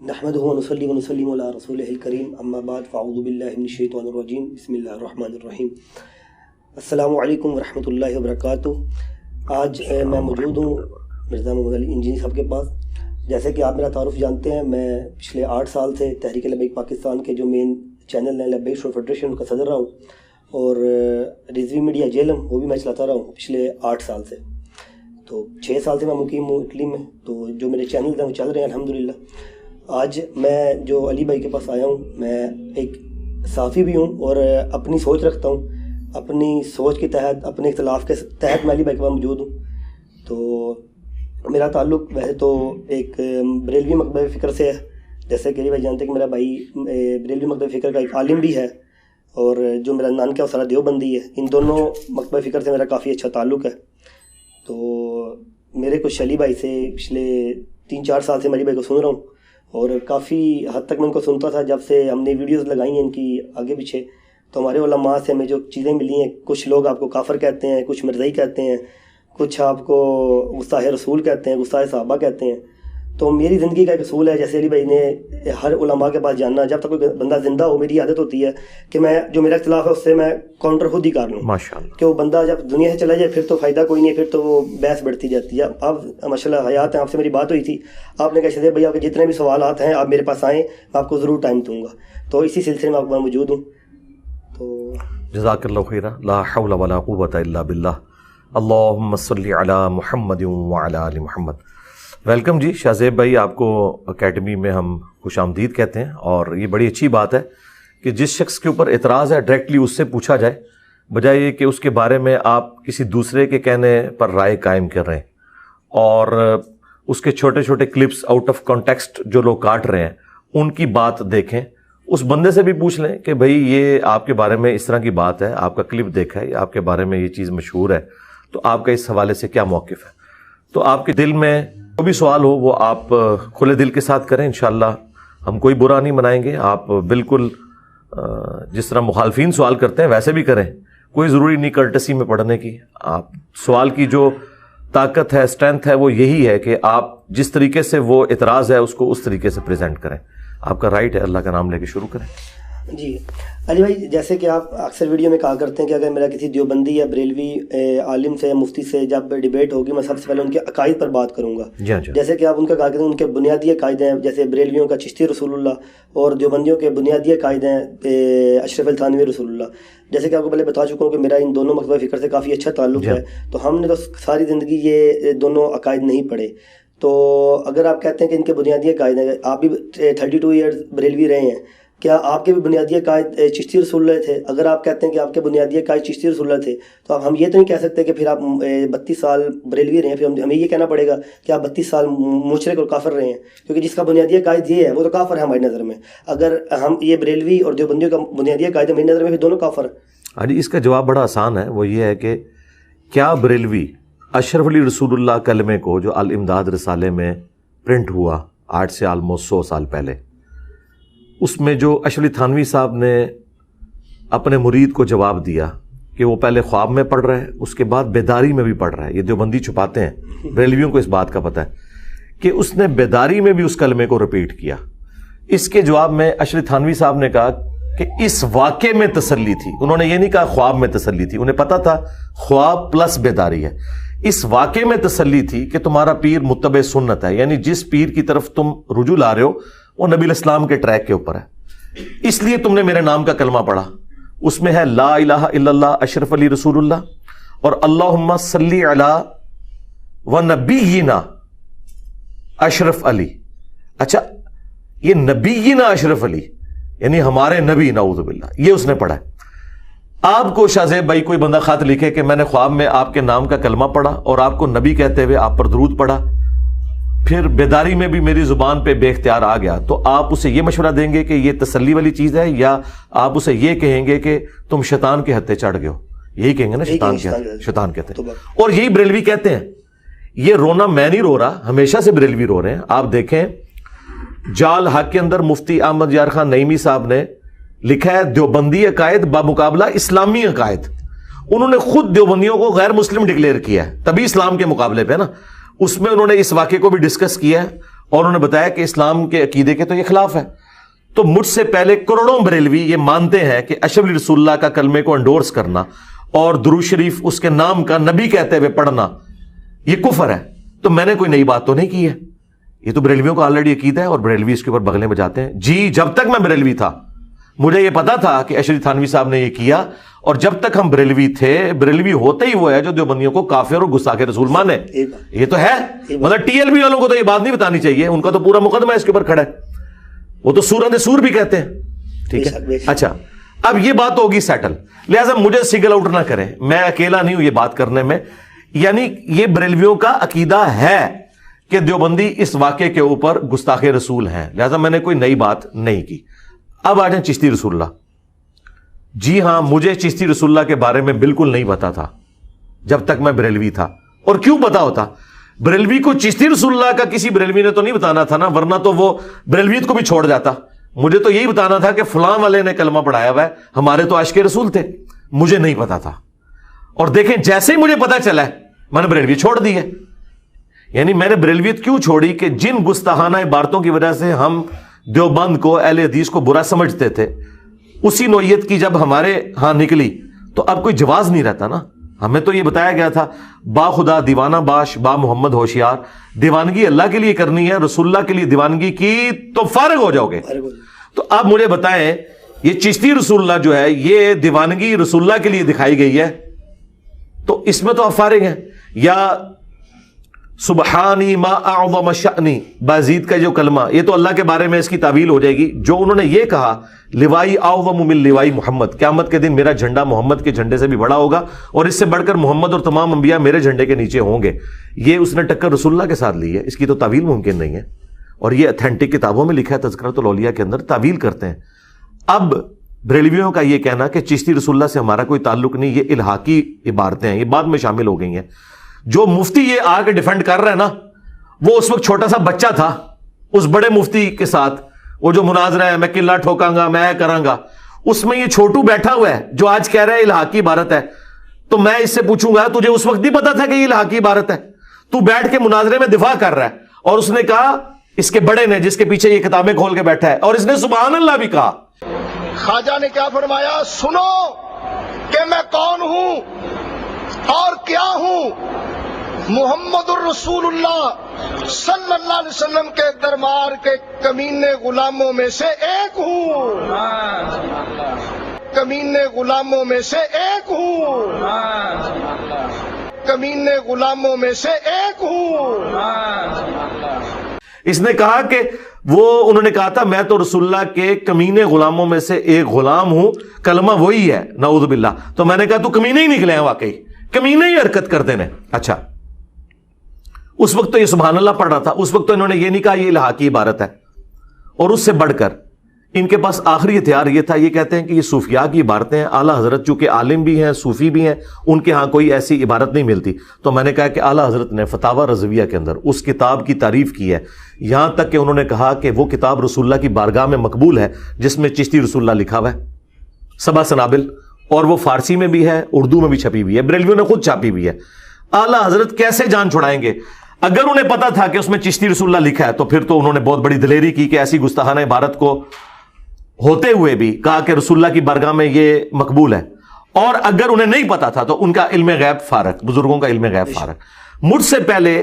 نحمدہ ونصلی ونسلم علی رسولہ الکریم اما بعد فاعوذ باللہ من الشیطان الرجیم بسم اللہ الرحمن الرحیم۔ السلام علیکم ورحمۃ اللہ وبرکاتہ۔ آج میں موجود ہوں مرزا محمد علی انجینئر صاحب کے پاس۔ جیسے کہ آپ میرا تعارف جانتے ہیں، میں پچھلے 8 سال سے تحریک لبیک پاکستان کے جو مین چینل ہیں لبیک شو فیڈریشن کا صدر رہا ہوں، اور رضوی میڈیا جیلم وہ بھی میں چلاتا رہا ہوں پچھلے 8 سال سے۔ تو 6 سال سے میں مقیم ہوں اٹلی میں، تو جو میرے چینل ہیں وہ چل رہے ہیں الحمدللہ۔ آج میں جو علی بھائی کے پاس آیا ہوں، میں ایک صحافی بھی ہوں اور اپنی سوچ رکھتا ہوں، اپنی سوچ کے تحت، اپنے اختلاف کے تحت میں علی بھائی کے پاس موجود ہوں۔ تو میرا تعلق ویسے تو ایک بریلوی مکتبہ فکر سے ہے، جیسے کہ علی بھائی جانتے ہیں کہ میرا بھائی بریلوی مکتبہ فکر کا ایک عالم بھی ہے، اور جو میرا نانکا وہ سارا دیوبندی ہے۔ ان دونوں مکتبہ فکر سے میرا کافی اچھا تعلق ہے۔ تو میرے کچھ علی بھائی سے پچھلے 3-4 سال سے میں علی بھائی کو سن رہا ہوں، اور کافی حد تک میں ان کو سنتا تھا جب سے ہم نے ویڈیوز لگائی ہیں ان کی آگے پیچھے۔ تو ہمارے علماء سے ہمیں جو چیزیں ملی ہیں، کچھ لوگ آپ کو کافر کہتے ہیں، کچھ مرزائی کہتے ہیں، کچھ آپ کو گستاخ رسول کہتے ہیں، گستاخ صحابہ کہتے ہیں۔ تو میری زندگی کا ایک اصول ہے، جیسے علی بھائی نے ہر علماء کے پاس جاننا، جب تک کوئی بندہ زندہ ہو میری عادت ہوتی ہے کہ میں جو میرا اختلاف ہے اس سے میں کاؤنٹر خود ہی کر لوں، ماشاءاللہ، کہ وہ بندہ جب دنیا سے چلا جائے پھر تو فائدہ کوئی نہیں ہے، پھر تو وہ بحث بڑھتی جاتی ہے۔ اب ماشاءاللہ حیات ہیں، آپ سے میری بات ہوئی تھی، آپ نے کہا شہزاد بھائی آپ کے جتنے بھی سوالات ہیں آپ میرے پاس آئیں، میں آپ کو ضرور ٹائم دوں گا۔ تو اسی سلسلے میں آپ کو موجود ہوں۔ تو جزاک اللہ خیرہ، لا حول ولا قوۃ الا باللہ، اللہم صلی علی محمد وعلی آل محمد۔ ویلکم جی شہزیب بھائی، آپ کو اکیڈمی میں ہم خوش آمدید کہتے ہیں، اور یہ بڑی اچھی بات ہے کہ جس شخص کے اوپر اعتراض ہے ڈائریکٹلی اس سے پوچھا جائے، بجائے یہ کہ اس کے بارے میں آپ کسی دوسرے کے کہنے پر رائے قائم کر رہے ہیں، اور اس کے چھوٹے چھوٹے کلپس آؤٹ آف کانٹیکسٹ جو لوگ کاٹ رہے ہیں ان کی بات دیکھیں، اس بندے سے بھی پوچھ لیں کہ بھائی یہ آپ کے بارے میں اس طرح کی بات ہے، آپ کا کلپ دیکھا ہے، آپ کے بارے میں یہ چیز مشہور ہے، تو آپ کا اس حوالے سے کیا موقف ہے۔ تو آپ کے دل میں جو بھی سوال ہو وہ آپ کھلے دل کے ساتھ کریں، انشاءاللہ ہم کوئی برا نہیں منائیں گے۔ آپ بالکل جس طرح مخالفین سوال کرتے ہیں ویسے بھی کریں، کوئی ضروری نہیں کرٹسی میں پڑھنے کی۔ آپ سوال کی جو طاقت ہے، اسٹرینتھ ہے، وہ یہی ہے کہ آپ جس طریقے سے وہ اعتراض ہے اس کو اس طریقے سے پریزنٹ کریں۔ آپ کا رائٹ ہے، اللہ کا نام لے کے شروع کریں۔ جی علی بھائی، جیسے کہ آپ اکثر ویڈیو میں کہا کرتے ہیں کہ اگر میرا کسی دیوبندی یا بریلوی عالم سے یا مفتی سے جب ڈیبیٹ ہوگی میں سب سے پہلے ان کے عقائد پر بات کروں گا۔ جیسے کہ آپ ان کا کہا کرتے ہیں ان کے بنیادی عقائد ہیں، جیسے بریلویوں کا چشتی رسول اللہ، اور دیوبندیوں کے بنیادی عقائد ہیں اشرف علی تھانوی رسول اللہ۔ جیسے کہ آپ کو پہلے بتا چکا ہوں کہ میرا ان دونوں مکتبہ فکر سے کافی اچھا تعلق ہے، تو ہم نے تو ساری زندگی یہ دونوں عقائد نہیں پڑھے۔ تو اگر آپ کہتے ہیں کہ ان کے بنیادی عقائد ہیں، آپ بھی 32 ایئرز بریلوی رہے ہیں، کیا آپ کے بھی بنیادی عقائد چشتی رسول اللہ تھے؟ اگر آپ کہتے ہیں کہ آپ کے بنیادی عقائد چشتی رسول اللہ تھے، تو اب ہم یہ تو نہیں کہہ سکتے کہ پھر آپ 32 سال بریلوی رہے ہیں، پھر ہمیں یہ کہنا پڑے گا کہ آپ 32 سال مشرک اور کافر رہے ہیں، کیونکہ جس کا بنیادی عقائد یہ ہے وہ تو کافر ہے ہماری نظر میں۔ اگر ہم یہ بریلوی اور دیوبندیوں کا بنیادی عقائد ہماری نظر میں پھر دونوں کافر ہیں۔ ہاں جی، اس کا جواب بڑا آسان ہے، وہ یہ ہے کہ کیا بریلوی اشرف علی رسول اللہ کلمے کو جو الامداد رسالے میں پرنٹ ہوا 8 سے آلموسٹ 100 سال پہلے، اس میں جو اشرف علی تھانوی صاحب نے اپنے مرید کو جواب دیا کہ وہ پہلے خواب میں پڑھ رہا ہے، اس کے بعد بیداری میں بھی پڑھ رہا ہے، یہ دیوبندی چھپاتے ہیں، بریلویوں کو اس بات کا پتہ ہے کہ اس نے بیداری میں بھی اس کلمے کو ریپیٹ کیا۔ اس کے جواب میں اشرف علی تھانوی صاحب نے کہا کہ اس واقعے میں تسلی تھی، انہوں نے یہ نہیں کہا خواب میں تسلی تھی، انہیں پتا تھا خواب پلس بیداری ہے، اس واقعے میں تسلی تھی کہ تمہارا پیر متبع سنت ہے، یعنی جس پیر کی طرف تم رجوع لا رہے ہو وہ نبی الاسلام کے ٹریک کے اوپر ہے، اس لیے تم نے میرے نام کا کلمہ پڑھا، اس میں ہے لا الہ الا اللہ اشرف علی رسول اللہ، اور اللہم صلی علی و نبینا اشرف علی۔ اچھا، یہ نبینا اشرف علی یعنی ہمارے نبی، نعوذ باللہ، یہ اس نے پڑھا ہے۔ آپ کو شاہزیب بھائی کوئی بندہ خط لکھے کہ میں نے خواب میں آپ کے نام کا کلمہ پڑھا اور آپ کو نبی کہتے ہوئے آپ پر درود پڑھا، پھر بیداری میں بھی میری زبان پہ بے اختیار آ گیا، تو آپ اسے یہ مشورہ دیں گے کہ یہ تسلی والی چیز ہے، یا آپ اسے یہ کہیں گے کہ تم شیطان کے ہتھے چڑھ گئے ہو؟ یہی کہیں گے نا، شیطان کہتے ہیں، اور یہی بریلوی کہتے ہیں۔ یہ رونا میں نہیں رو رہا، ہمیشہ سے بریلوی رو رہے ہیں۔ آپ دیکھیں جال حق کے اندر مفتی احمد یار خان نعیمی صاحب نے لکھا ہے دیوبندی عقائد بمقابلہ اسلامی عقائد، انہوں نے خود دیوبندیوں کو غیر مسلم ڈکلیئر کیا ہے، تبھی اسلام کے مقابلے پہ نا، اس میں انہوں نے اس واقعے کو بھی ڈسکس کیا ہے، اور انہوں نے بتایا کہ اسلام کے عقیدے کے تو یہ خلاف ہے. تو مجھ سے پہلے کروڑوں بریلوی یہ مانتے ہیں کہ اشرف علی رسول اللہ کا کلمے کو انڈورس کرنا اور درود شریف اس کے نام کا نبی کہتے ہوئے پڑھنا یہ کفر ہے. تو میں نے کوئی نئی بات تو نہیں کی ہے, یہ تو بریلویوں کو آلریڈی عقیدہ ہے اور بریلوی اس کے اوپر بغلیں بجاتے ہیں. جی جب تک میں بریلوی تھا مجھے یہ پتا تھا کہ اشرف تھانوی صاحب نے یہ کیا, اور جب تک ہم بریلوی تھے, بریلوی ہوتا ہی وہ ہے جو دیوبندیوں کو کافر اور گستاخ رسول مانے. یہ تو ہے, مطلب ٹی ایل بی والوں کو تو یہ بات نہیں بتانی چاہیے, ان کا تو پورا مقدمہ اس کے اوپر کھڑا ہے, وہ تو سورہ سور بھی کہتے ہیں. ٹھیک ہے, اچھا اب یہ بات ہوگی سیٹل, لہٰذا مجھے سنگل آؤٹ نہ کریں, میں اکیلا نہیں ہوں یہ بات کرنے میں. یعنی یہ بریلویوں کا عقیدہ ہے کہ دیوبندی اس واقعے کے اوپر گستاخ رسول ہیں, لہٰذا میں نے کوئی نئی بات نہیں کی. اب آ جائیں چشتی رسول اللہ. جی ہاں, مجھے چشتی رسول اللہ کے بارے میں بالکل نہیں پتا تھا جب تک میں بریلوی تھا. اور کیوں پتا ہوتا؟ بریلوی کو چشتی رسول اللہ کا کسی بریلوی نے تو نہیں بتانا تھا نا, ورنہ تو وہ بریلویت کو بھی چھوڑ جاتا. مجھے تو یہی بتانا تھا کہ فلاں والے نے کلمہ پڑھایا ہوا ہے, ہمارے تو عاشق رسول تھے. مجھے نہیں پتا تھا, اور دیکھیں جیسے ہی مجھے پتا چلا ہے میں نے بریلوی چھوڑ دی ہے. یعنی میں نے بریلویت کیوں چھوڑی کہ جن گستاخانہ عبارتوں کی وجہ سے ہم دیوبند کو, اہل حدیث کو برا سمجھتے تھے, اسی نوعیت کی جب ہمارے ہاں نکلی تو اب کوئی جواز نہیں رہتا نا. ہمیں تو یہ بتایا گیا تھا با خدا دیوانہ باش با محمد ہوشیار, دیوانگی اللہ کے لیے کرنی ہے, رسول اللہ کے لیے دیوانگی کی تو فارغ ہو جاؤ گے. تو اب مجھے بتائیں یہ چشتی رسول اللہ جو ہے یہ دیوانگی رسول اللہ کے لیے دکھائی گئی ہے, تو اس میں تو آپ فارغ ہیں. یا سبحانی ما اعظم شأنی بازید کا جو کلمہ, یہ تو اللہ کے بارے میں اس کی تعویل ہو جائے گی. جو انہوں نے یہ کہا لوائی اعظم من لوائی محمد, قیامت کے دن میرا جھنڈا محمد کے جھنڈے سے بھی بڑا ہوگا اور اس سے بڑھ کر محمد اور تمام انبیاء میرے جھنڈے کے نیچے ہوں گے, یہ اس نے ٹکر رسول اللہ کے ساتھ لی ہے. اس کی تو تعویل ممکن نہیں ہے, اور یہ اتھینٹک کتابوں میں لکھا ہے, تذکرۃ الاولیاء کے اندر تعویل کرتے ہیں. اب بریلویوں کا یہ کہنا کہ چشتی رسول اللہ سے ہمارا کوئی تعلق نہیں, یہ الہاقی عبارتیں ہیں, یہ بعد میں شامل ہو گئی ہیں. جو مفتی یہ آ کے ڈیفینڈ کر رہا ہے نا, وہ اس وقت چھوٹا سا بچہ تھا اس بڑے مفتی کے ساتھ, وہ جو مناظرہ ہے میں قلعہ ٹھوکاں گا میں کراں گا, اس میں یہ چھوٹو بیٹھا ہوا ہے جو آج کہہ رہا ہے الہاقی عبارت ہے. تو میں اس سے پوچھوں گا تجھے اس وقت نہیں پتا تھا کہ یہ الہاقی عبارت ہے؟ تو بیٹھ کے مناظرے میں دفاع کر رہا ہے, اور اس نے کہا اس کے بڑے نے جس کے پیچھے یہ کتابیں کھول کے بیٹھا ہے, اور اس نے سبحان اللہ بھی کہا. خواجہ نے کیا فرمایا, سنو کہ میں کون ہوں اور کیا ہوں. محمد الرسول اللہ صلی اللہ علیہ وسلم کے دربار کے کمینے غلاموں میں سے ایک ہوں, کمینے غلاموں میں سے ایک ہوں, کمینے غلاموں میں سے ایک ہوں. اس نے کہا کہ وہ انہوں نے کہا تھا میں تو رسول اللہ کے کمینے غلاموں میں سے ایک غلام ہوں, کلمہ وہی ہے نعوذ باللہ. تو میں نے کہا تو کمینے ہی نکلے ہیں, واقعی کمینے ہی حرکت کر دینے. اچھا اس وقت تو یہ سبحان اللہ پڑھ رہا تھا, اس وقت تو انہوں نے یہ نہیں کہا یہ الہاقی عبارت ہے. اور اس سے بڑھ کر ان کے پاس آخری ہتھیار یہ تھا, یہ کہتے ہیں کہ یہ صوفیاء کی عبارتیں ہیں, اعلیٰ حضرت چونکہ عالم بھی ہیں صوفی بھی ہیں, ان کے ہاں کوئی ایسی عبارت نہیں ملتی. تو میں نے کہا کہ اعلیٰ حضرت نے فتاوی رضویہ کے اندر اس کتاب کی تعریف کی ہے, یہاں تک کہ انہوں نے کہا کہ وہ کتاب رسول اللہ کی بارگاہ میں مقبول ہے جس میں چشتی رسول اللہ لکھا ہوا ہے, سبع سنابل, اور وہ فارسی میں بھی ہے, اردو میں بھی چھپی ہوئی ہے, بریلویوں نے خود چھاپی ہوئی ہے. اعلیٰ حضرت کیسے جان چھڑائیں گے؟ اگر انہیں پتا تھا کہ اس میں چشتی رسول اللہ لکھا ہے تو پھر تو انہوں نے بہت بڑی دلیری کی کہ ایسی گستاخانہ عبارت کو ہوتے ہوئے بھی کہا کہ رسول اللہ کی بارگاہ میں یہ مقبول ہے. اور اگر انہیں نہیں پتا تھا تو ان کا علم غیب فارغ, بزرگوں کا علم غیب فارغ. مجھ سے پہلے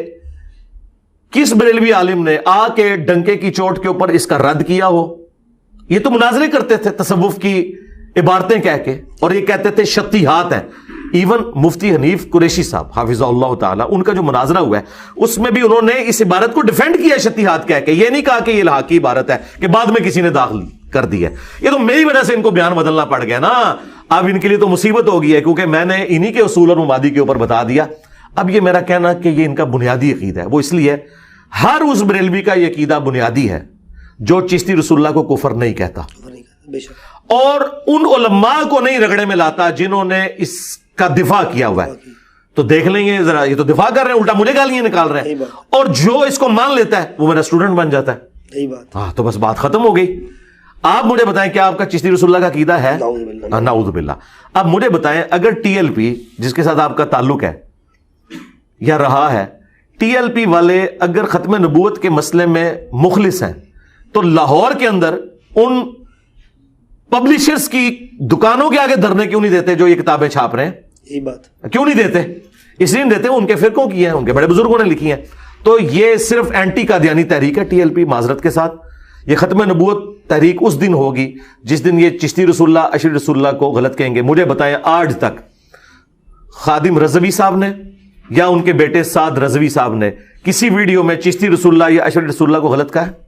کس بریلوی عالم نے آ کے ڈنکے کی چوٹ کے اوپر اس کا رد کیا ہو؟ یہ تو مناظرے کرتے تھے تصوف کی عبارتیں کہہ کے, اور یہ کہتے تھے شتیہات ہیں. ایون مفتی حنیف قریشی صاحب حافظہ اللہ تعالیٰ, ان کا جو مناظرہ ہوا ہے اس میں بھی انہوں نے اس عبارت کو ڈیفینڈ کیا شتیہات کہہ کے, یہ نہیں کہا کہ یہ الہاقی عبارت ہے کہ بعد میں کسی نے داخل کر دی ہے. یہ تو میری وجہ سے ان کو بیان بدلنا پڑ گیا نا, اب ان کے لیے تو مصیبت ہو گئی ہے کیونکہ میں نے انہی کے اصول اور مبادی کے اوپر بتا دیا. اب یہ میرا کہنا کہ یہ ان کا بنیادی عقیدہ ہے, وہ اس لیے ہر اس بریلوی کا یہ عقیدہ بنیادی ہے جو چشتی رسول اللہ کو کفر نہیں کہتا, اور ان علماء کو نہیں رگڑے میں لاتا جنہوں نے اس کا دفاع کیا ہوا ہے. تو دیکھ لیں گے ذرا, یہ تو دفاع کر رہے ہیں, الٹا مجھے گالیاں نکال رہے ہیں, اور جو اس کو مان لیتا ہے وہ میرا اسٹوڈنٹ بن جاتا ہے. ہاں تو بس بات ختم ہو گئی. آپ مجھے بتائیں کیا آپ کا چشتی رسول اللہ کا عقیدہ ہے؟ نعوذ باللہ. اب مجھے بتائیں اگر ٹی ایل پی جس کے ساتھ آپ کا تعلق ہے یا رہا ہے, TLP والے اگر ختم نبوت کے مسئلے میں مخلص ہیں تو لاہور کے اندر ان پبلشرز کی دکانوں کے آگے دھرنے کیوں نہیں دیتے جو یہ کتابیں چھاپ رہے ہیں؟ یہی بات کیوں نہیں دیتے؟ اس لیے نہیں دیتے، ان کے فرقوں کی ہیں، ان کے بڑے بزرگوں نے لکھی ہیں. تو یہ صرف اینٹی قادیانی تحریک ہے TLP، معذرت کے ساتھ. یہ ختم نبوت تحریک اس دن ہوگی جس دن یہ چشتی رسول اللہ، اشری رسول اللہ کو غلط کہیں گے. مجھے بتائیں آج تک خادم رضوی صاحب نے یا ان کے بیٹے سعد رضوی صاحب نے کسی ویڈیو میں چشتی رسول اللہ یا اشری رسول اللہ کو غلط کہا ہے؟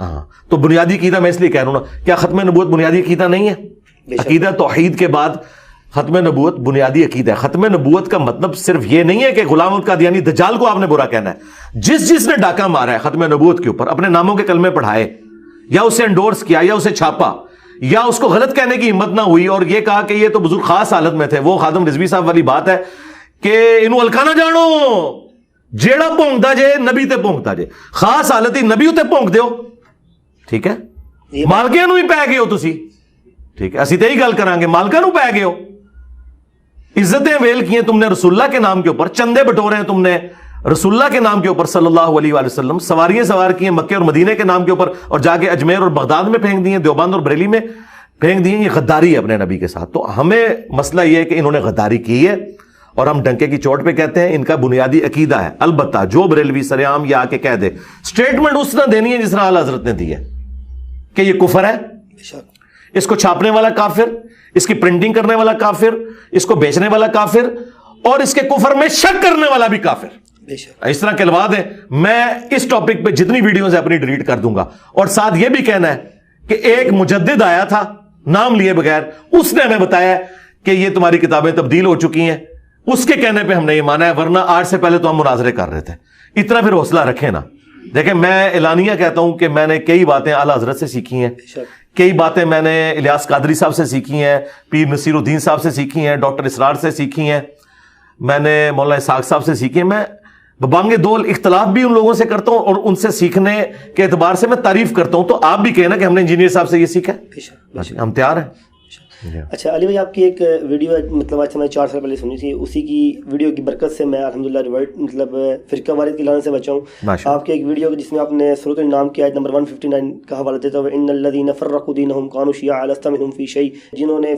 ہاں. تو بنیادی عقیدہ میں اس لیے کہہ رہا ہوں نا، کیا ختم نبوت بنیادی عقیدہ نہیں ہے؟ عقیدہ توحید کے بعد ختم نبوت بنیادی عقیدہ ہے. ختم نبوت کا مطلب صرف یہ نہیں ہے کہ غلام احمد قادیانی دجال کو آپ نے برا کہنا ہے. جس نے ڈاکہ مارا ہے ختم نبوت کے اوپر، اپنے ناموں کے کلمے پڑھائے یا اسے انڈورس کیا یا اسے چھاپا یا اس کو غلط کہنے کی ہمت نہ ہوئی اور یہ کہا کہ یہ تو بزرگ خاص حالت میں تھے، وہ خادم رضوی صاحب والی بات ہے کہ انہوں ہلکا نہ جانو، جیڑا پونکتا جے نبی تے پونکتا جے، خاص حالت ہی نبی تے پونک دیو. ٹھیک ہے، مالکیاں نو ہی پی گئے ہو تسی. ٹھیک ہے، اسی تے ہی گل کرانگے، مالکاں نو پی گئے ہو. عزتیں ویل کی ہیں تم نے رسول اللہ کے نام کے اوپر، چندے بٹورے ہیں تم نے رسول اللہ کے نام کے اوپر صلی اللہ علیہ وآلہ وسلم، سواریاں سوار کی ہیں مکے اور مدینے کے نام کے اوپر اور جا کے اجمیر اور بغداد میں پھینک دی ہیں، دیوبند اور بریلی میں پھینک دی ہیں. یہ غداری ہے اپنے نبی کے ساتھ. تو ہمیں مسئلہ یہ ہے کہ انہوں نے غداری کی ہے اور ہم ڈنکے کی چوٹ پہ کہتے ہیں ان کا بنیادی عقیدہ ہے. البتہ جو بریلوی سرعام یہ آ کے کہہ دے، اسٹیٹمنٹ اس طرح دینی ہے جس طرح اعلیٰ حضرت نے دی ہے کہ یہ کفر ہے، اس کو چھاپنے والا کافر، اس کی پرنٹنگ کرنے والا کافر، اس کو بیچنے والا کافر اور اس کے کفر میں شک کرنے والا بھی کافر. اس طرح کہلوا دیں. میں اس ٹاپک پہ جتنی ویڈیوز ہیں اپنی ڈیلیٹ کر دوں گا. اور ساتھ یہ بھی کہنا ہے کہ ایک مجدد آیا تھا نام لیے بغیر، اس نے ہمیں بتایا کہ یہ تمہاری کتابیں تبدیل ہو چکی ہیں، اس کے کہنے پہ ہم نے یہ مانا ہے، ورنہ آج سے پہلے تو ہم مناظرے کر رہے تھے. اتنا پھر حوصلہ رکھیں نا. دیکھیں میں اعلانیہ کہتا ہوں کہ میں نے کئی باتیں اعلیٰ حضرت سے سیکھی ہیں، کئی باتیں میں نے الیاس قادری صاحب سے سیکھی ہیں، پیر نصیر الدین صاحب سے سیکھی ہیں، ڈاکٹر اسرار سے سیکھی ہیں، میں نے مولانا اسحاق صاحب سے سیکھی ہیں. میں ببانگ دول اختلاف بھی ان لوگوں سے کرتا ہوں اور ان سے سیکھنے کے اعتبار سے میں تعریف کرتا ہوں. تو آپ بھی کہنا کہ ہم نے انجینئر صاحب سے یہ سیکھا ہے، ہم تیار ہیں. اچھا علی بھائی، آپ کی ایک ویڈیو مطلب آج سے میں 4 سال پہلے سنی تھی، اسی کی ویڈیو کی برکت سے میں الحمدللہ ریورٹ مطلب فرقہ وارث کی لعنت سے بچا ہوں. آپ کی ایک ویڈیو جس میں آپ نے سورۃ الانعام کی آیت نمبر 159 کا حوالہ دیتے ہوئے ان الذین فرقوا دینہم کانوا شیعا لست منہم فی شیء، جنہوں نے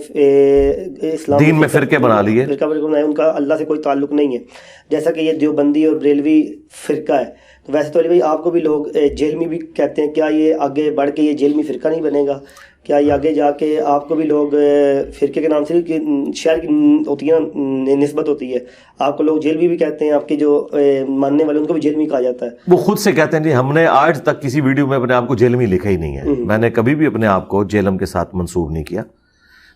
اسلام دین میں فرقے بنا لیے، ان کا اللہ سے کوئی تعلق نہیں ہے. جیسا کہ یہ دیوبندی اور بریلوی فرقہ ہے، تو ویسے تو علی بھائی آپ کو بھی لوگ جہلمی بھی کہتے ہیں، کیا یہ آگے بڑھ کے یہ جہلمی فرقہ نہیں بنے گا؟ کیا یہ آگے جا کے آپ کو بھی لوگ فرقے کے نام سے شہر کی ہوتی ہے نسبت ہوتی ہے، آپ کو لوگ جہلمی بھی کہتے ہیں، آپ کے جو ماننے والے ان کو بھی جہلمی کہا جاتا ہے؟ وہ خود سے کہتے ہیں جی ہم نے آج تک کسی ویڈیو میں اپنے آپ کو جہلمی لکھا ہی نہیں ہے. میں نے کبھی بھی اپنے آپ کو جہلم کے ساتھ منسوب نہیں کیا.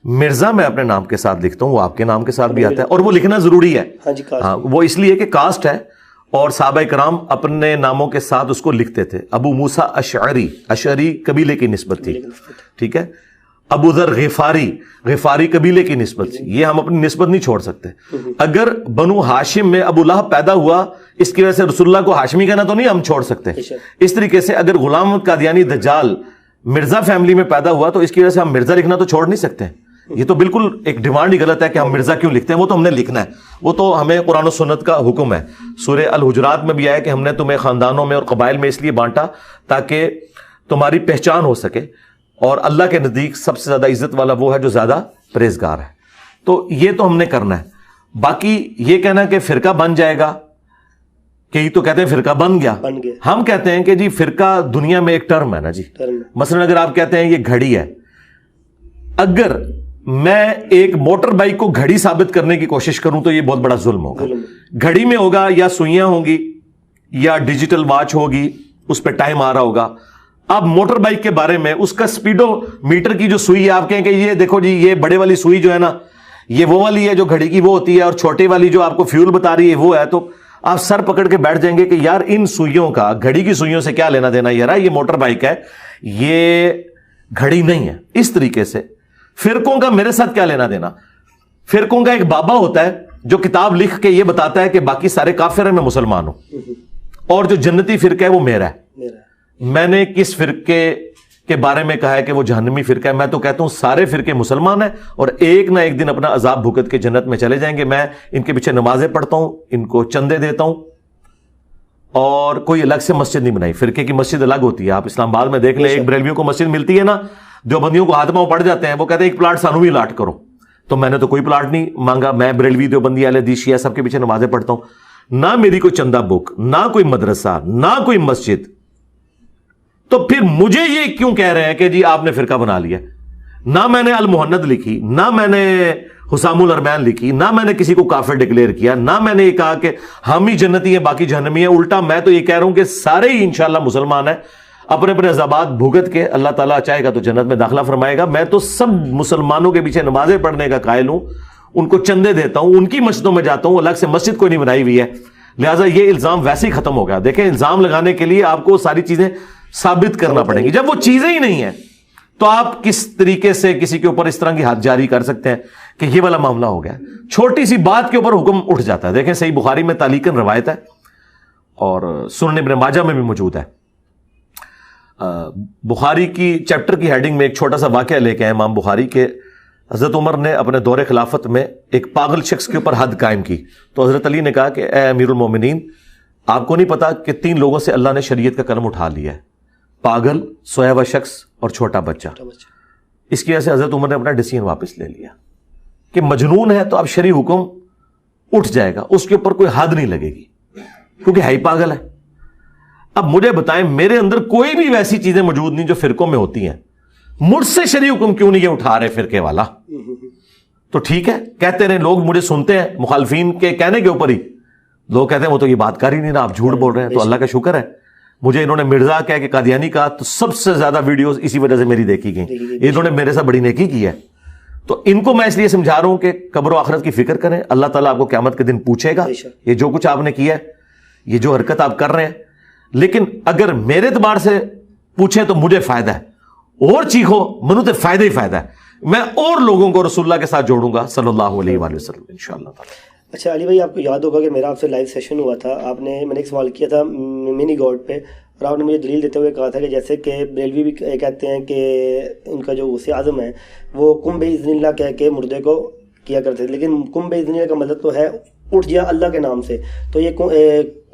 مرزا میں اپنے نام کے ساتھ لکھتا ہوں، وہ آپ کے نام کے ساتھ بھی آتا ہے اور وہ لکھنا ضروری ہے. ہاں، وہ اس لیے کہ کاسٹ ہے اور صحابہ کرام اپنے ناموں کے ساتھ اس کو لکھتے تھے. ابو موسیٰ اشعری، اشعری قبیلے کی نسبت تھی، ٹھیک ہے. ابو ذر غفاری، غفاری قبیلے کی نسبت تھی. یہ ہم اپنی نسبت نہیں چھوڑ سکتے. اگر بنو ہاشم میں ابو لہب پیدا ہوا اس کی وجہ سے رسول اللہ کو ہاشمی کہنا تو نہیں ہم چھوڑ سکتے. اس طریقے سے اگر غلام احمد قادیانی دجال مرزا فیملی میں پیدا ہوا تو اس کی وجہ سے ہم مرزا لکھنا تو چھوڑ نہیں سکتے. یہ تو بالکل ایک ڈیمانڈ ہی غلط ہے کہ ہم مرزا کیوں لکھتے ہیں، وہ تو ہم نے لکھنا ہے، وہ تو ہمیں قرآن و سنت کا حکم ہے. سورہ الحجرات میں بھی آیا کہ ہم نے تمہیں خاندانوں میں اور قبائل میں اس لیے بانٹا تاکہ تمہاری پہچان ہو سکے، اور اللہ کے نزدیک سب سے زیادہ عزت والا وہ ہے جو زیادہ پرہیزگار ہے. تو یہ تو ہم نے کرنا ہے. باقی یہ کہنا کہ فرقہ بن جائے گا، کئی تو کہتے ہیں فرقہ بن گیا. ہم کہتے ہیں کہ جی فرقہ دنیا میں ایک ٹرم ہے نا جی. مثلا اگر آپ کہتے ہیں یہ گھڑی ہے، اگر میں ایک موٹر بائک کو گھڑی ثابت کرنے کی کوشش کروں تو یہ بہت بڑا ظلم ہوگا. گھڑی میں ہوگا یا سوئیاں ہوں گی یا ڈیجیٹل واچ ہوگی، اس پہ ٹائم آ رہا ہوگا. اب موٹر بائک کے بارے میں اس کا سپیڈو میٹر کی جو سوئی ہے، آپ کہیں کہ یہ دیکھو جی یہ بڑے والی سوئی جو ہے نا یہ وہ والی ہے جو گھڑی کی وہ ہوتی ہے، اور چھوٹے والی جو آپ کو فیول بتا رہی ہے وہ ہے. تو آپ سر پکڑ کے بیٹھ جائیں گے کہ یار ان سوئیوں کا گھڑی کی سوئیوں سے کیا لینا دینا، یار یہ موٹر بائک ہے، یہ گھڑی نہیں ہے. اس طریقے سے فرقوں کا میرے ساتھ کیا لینا دینا. فرقوں کا ایک بابا ہوتا ہے جو کتاب لکھ کے یہ بتاتا ہے کہ باقی سارے کافر ہیں، میں مسلمان ہوں، اور جو جنتی فرقہ ہے وہ میرا ہے. میں نے کس فرقے کے بارے میں کہا ہے کہ وہ جہنمی فرقہ ہے؟ میں تو کہتا ہوں سارے فرقے مسلمان ہیں اور ایک نہ ایک دن اپنا عذاب بھگت کے جنت میں چلے جائیں گے. میں ان کے پیچھے نمازیں پڑھتا ہوں، ان کو چندے دیتا ہوں، اور کوئی الگ سے مسجد نہیں بنائی. فرقے کی مسجد الگ ہوتی ہے. آپ اسلام آباد میں دیکھ لیں, ایک بریلویوں کو مسجد ملتی ہے نا, دیوبندیوں کو ہاتھ میں پڑ جاتے ہیں, وہ کہتے ہیں ایک پلاٹ سانو بھی الاٹ کرو. تو میں نے تو کوئی پلاٹ نہیں مانگا, میں بریلوی دیوبندی اہل حدیث شیعہ سب کے پیچھے نمازیں پڑھتا ہوں, نہ میری کوئی چندہ بک, نہ کوئی مدرسہ, نہ کوئی مسجد. تو پھر مجھے یہ کیوں کہہ رہے ہیں کہ جی آپ نے فرقہ بنا لیا؟ نہ میں نے المہند لکھی, نہ میں نے حسام الارمین لکھی, نہ میں نے کسی کو کافر ڈکلیئر کیا, نہ میں نے یہ کہا کہ ہم ہی جنتی ہیں باقی جہنمی ہیں. الٹا میں تو یہ کہہ رہا ہوں کہ سارے ہی انشاءاللہ مسلمان ہیں, اپنے اپنے عذابات بھگت کے اللہ تعالیٰ چاہے گا تو جنت میں داخلہ فرمائے گا. میں تو سب مسلمانوں کے پیچھے نمازیں پڑھنے کا قائل ہوں, ان کو چندے دیتا ہوں, ان کی مسجدوں میں جاتا ہوں, الگ سے مسجد کوئی نہیں بنائی ہوئی ہے. لہٰذا یہ الزام ویسے ہی ختم ہو گیا. دیکھیں, الزام لگانے کے لیے آپ کو ساری چیزیں ثابت کرنا پڑیں گی. جب وہ چیزیں ہی نہیں ہیں تو آپ کس طریقے سے کسی کے اوپر اس طرح کی حد جاری کر سکتے ہیں کہ یہ والا معاملہ ہو گیا؟ چھوٹی سی بات کے اوپر حکم اٹھ جاتا ہے. دیکھیں, صحیح بخاری میں تعلیقاً روایت ہے اور سنن ابن ماجہ میں بھی موجود ہے. بخاری کی چیپٹر کی ہیڈنگ میں ایک چھوٹا سا واقعہ لے کے آئے امام بخاری کے. حضرت عمر نے اپنے دور خلافت میں ایک پاگل شخص کے اوپر حد قائم کی. تو حضرت علی نے کہا کہ اے امیر المومنین, آپ کو نہیں پتا کہ 3 لوگوں سے اللہ نے شریعت کا قلم اٹھا لیا ہے, پاگل, سویا ہوا شخص اور چھوٹا بچہ. اس کی وجہ سے حضرت عمر نے اپنا ڈیسیژن واپس لے لیا کہ مجنون ہے تو اب شرعی حکم اٹھ جائے گا, اس کے اوپر کوئی حد نہیں لگے گی کیونکہ ہے ہی پاگل ہے. اب مجھے بتائیں, میرے اندر کوئی بھی ویسی چیزیں موجود نہیں جو فرقوں میں ہوتی ہیں, مجھ سے شرعی حکم کیوں نہیں یہ اٹھا رہے فرقے والا؟ تو ٹھیک ہے, کہتے رہے, لوگ مجھے سنتے ہیں مخالفین کے کہنے کے اوپر ہی. لوگ کہتے ہیں وہ تو یہ بات کر ہی نہیں رہا, آپ جھوٹ بول رہے ہیں. تو اللہ کا شکر ہے, مجھے انہوں نے مرزا کہہ کے قادیانی کہا تو سب سے زیادہ ویڈیوز اسی وجہ سے میری دیکھی گئیں. انہوں نے میرے ساتھ بڑی نیکی کی ہے. تو ان کو میں اس لیے سمجھا رہا ہوں کہ قبر و آخرت کی فکر کریں. اللہ تعالیٰ آپ کو قیامت کے دن پوچھے گا یہ جو کچھ آپ نے کیا ہے, یہ جو حرکت آپ کر رہے ہیں. لیکن اگر میرے اعتبار سے پوچھیں تو مجھے فائدہ ہے, اور چیخو منو تے فائدہ ہی فائدہ ہے. میں اور لوگوں کو رسول اللہ کے ساتھ جوڑوں گا صلی اللہ علیہ وآلہ وسلم انشاءاللہ تعالی. اچھا علی بھائی, آپ کو یاد ہوگا کہ میرا آپ سے لائیو سیشن ہوا تھا, میں نے ایک سوال کیا تھا منی گاڈ پہ, اور آپ نے مجھے دلیل دیتے ہوئے کہا تھا کہ جیسے کہ بریلوی بھی کہتے ہیں کہ ان کا جو غوث اعظم ہے وہ کم بإذن اللہ کہہ کے مردے کو کیا کرتے تھے, لیکن کم بإذن اللہ کا مطلب تو ہے اٹھ جا اللہ کے نام سے. تو یہ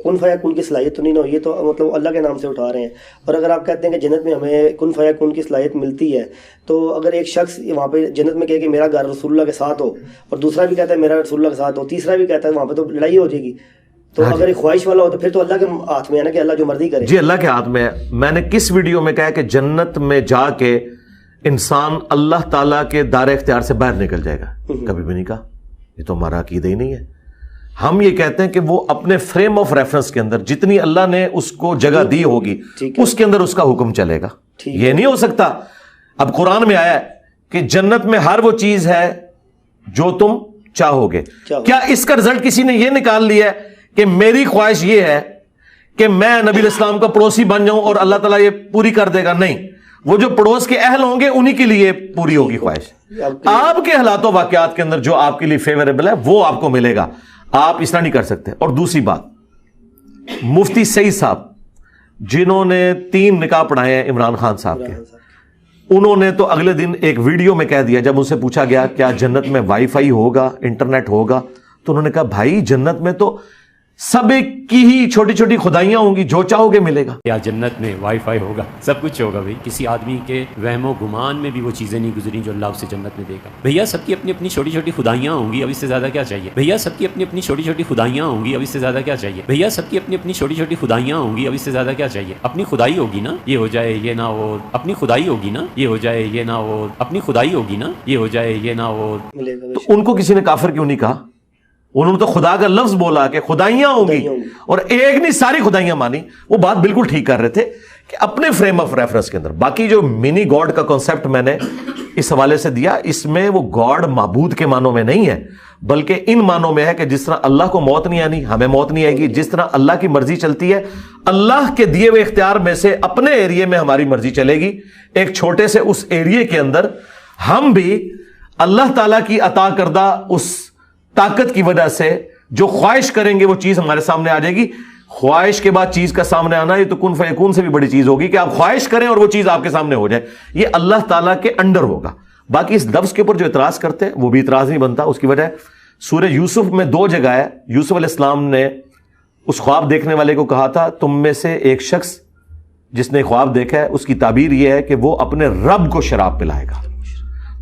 کن فیکون کی صلاحیت تو نہیں نہ, یہ تو مطلب اللہ کے نام سے اٹھا رہے ہیں. اور اگر آپ کہتے ہیں کہ جنت میں ہمیں کن فیکون کی صلاحیت ملتی ہے, تو اگر ایک شخص وہاں پہ جنت میں کہے کہ میرا گھر رسول اللہ کے ساتھ ہو, اور دوسرا بھی کہتا ہے میرا رسول اللہ کے ساتھ ہو, تیسرا بھی کہتا ہے, وہاں پہ تو لڑائی ہو جائے گی. تو اگر ایک خواہش والا ہو تو پھر تو اللہ کے ہاتھ میں ہے نا کہ اللہ جو مرضی کرے. جی اللہ کے ہاتھ میں ہے. میں نے کس ویڈیو میں کہا کہ جنت میں جا کے انسان اللہ تعالیٰ کے دار اختیار سے باہر نکل جائے گا؟ کبھی بھی نہیں کہا. یہ تو ہمارا عقیدہ ہی نہیں ہے. ہم یہ کہتے ہیں کہ وہ اپنے فریم آف ریفرنس کے اندر جتنی اللہ نے اس کو جگہ دی ہوگی اس کے اندر اس کا حکم چلے گا. یہ نہیں ہو سکتا. اب قرآن میں آیا ہے کہ جنت میں ہر وہ چیز ہے جو تم چاہو گے. کیا اس کا رزلٹ کسی نے یہ نکال لیا ہے کہ میری خواہش یہ ہے کہ میں نبی علیہ السلام کا پڑوسی بن جاؤں اور اللہ تعالیٰ یہ پوری کر دے گا؟ نہیں, وہ جو پڑوس کے اہل ہوں گے انہی کے لیے پوری ہوگی خواہش. آپ کے حالات و واقعات کے اندر جو آپ کے لیے فیوریبل ہے وہ آپ کو ملے گا. آپ اس طرح نہیں کر سکتے. اور دوسری بات, مفتی سعید صاحب جنہوں نے 3 نکاح پڑھائے ہیں عمران خان صاحب کے, انہوں نے تو اگلے دن ایک ویڈیو میں کہہ دیا, جب ان سے پوچھا گیا کیا جنت میں وائی فائی ہوگا, انٹرنیٹ ہوگا, تو انہوں نے کہا بھائی جنت میں تو سب ایک کی ہی چھوٹی چھوٹی خدائیاں ہوں گی, جو چاہو گے ملے گا. کیا جنت میں وائی فائی ہوگا؟ سب کچھ ہوگا بھائی. کسی آدمی کے وہم و گمان میں بھی وہ چیزیں نہیں گزری جو اللہ اسے جنت میں دے گا. بھیا سب کی اپنی اپنی چھوٹی چھوٹی خدائیاں ہوں گی, اب اس سے زیادہ کیا چاہیے؟ بھیا سب کی اپنی اپنی چھوٹی چھوٹی خدائیاں ہوں گی, اب اس سے زیادہ کیا چاہیے؟ بھیا سب کی اپنی اپنی چھوٹی چھوٹی خدائیاں ہوں گی, اب اس سے زیادہ کیا چاہیے؟ اپنی خدائی ہوگی نا, یہ ہو جائے یہ نہ ہو. اپنی خدائی ہوگی نا, یہ ہو جائے یہ نہ ہو. اپنی خدائی ہوگی نا, یہ ہو جائے یہ نہ ہو. تو ان کو کسی نے کافر کیوں نہیں کہا؟ انہوں نے تو خدا کا لفظ بولا کہ خدائیاں ہوں گی, اور ایک نہیں ساری خدائیاں مانی. وہ بات بالکل ٹھیک کر رہے تھے کہ اپنے فریم آف ریفرنس کے اندر. باقی جو منی گاڈ کا کانسیپٹ میں نے اس حوالے سے دیا, اس میں وہ گاڈ معبود کے معنوں میں نہیں ہے, بلکہ ان معنوں میں ہے کہ جس طرح اللہ کو موت نہیں آنی, ہمیں موت نہیں آئے گی. جس طرح اللہ کی مرضی چلتی ہے, اللہ کے دیے ہوئے اختیار میں سے اپنے ایریے میں ہماری مرضی چلے گی. ایک چھوٹے سے اس ایریے کے اندر ہم بھی اللہ تعالیٰ کی عطا کردہ اس طاقت کی وجہ سے جو خواہش کریں گے وہ چیز ہمارے سامنے آ جائے گی. خواہش کے بعد چیز کا سامنے آنا یہ تو کن فیکون سے بھی بڑی چیز ہوگی کہ آپ خواہش کریں اور وہ چیز آپ کے سامنے ہو جائے. یہ اللہ تعالیٰ کے انڈر ہوگا. باقی اس لفظ کے اوپر جو اعتراض کرتے ہیں وہ بھی اعتراض نہیں بنتا. اس کی وجہ سورہ یوسف میں 2 جگہ ہے, یوسف علیہ السلام نے اس خواب دیکھنے والے کو کہا تھا تم میں سے ایک شخص جس نے خواب دیکھا ہے اس کی تعبیر یہ ہے کہ وہ اپنے رب کو شراب پلائے گا.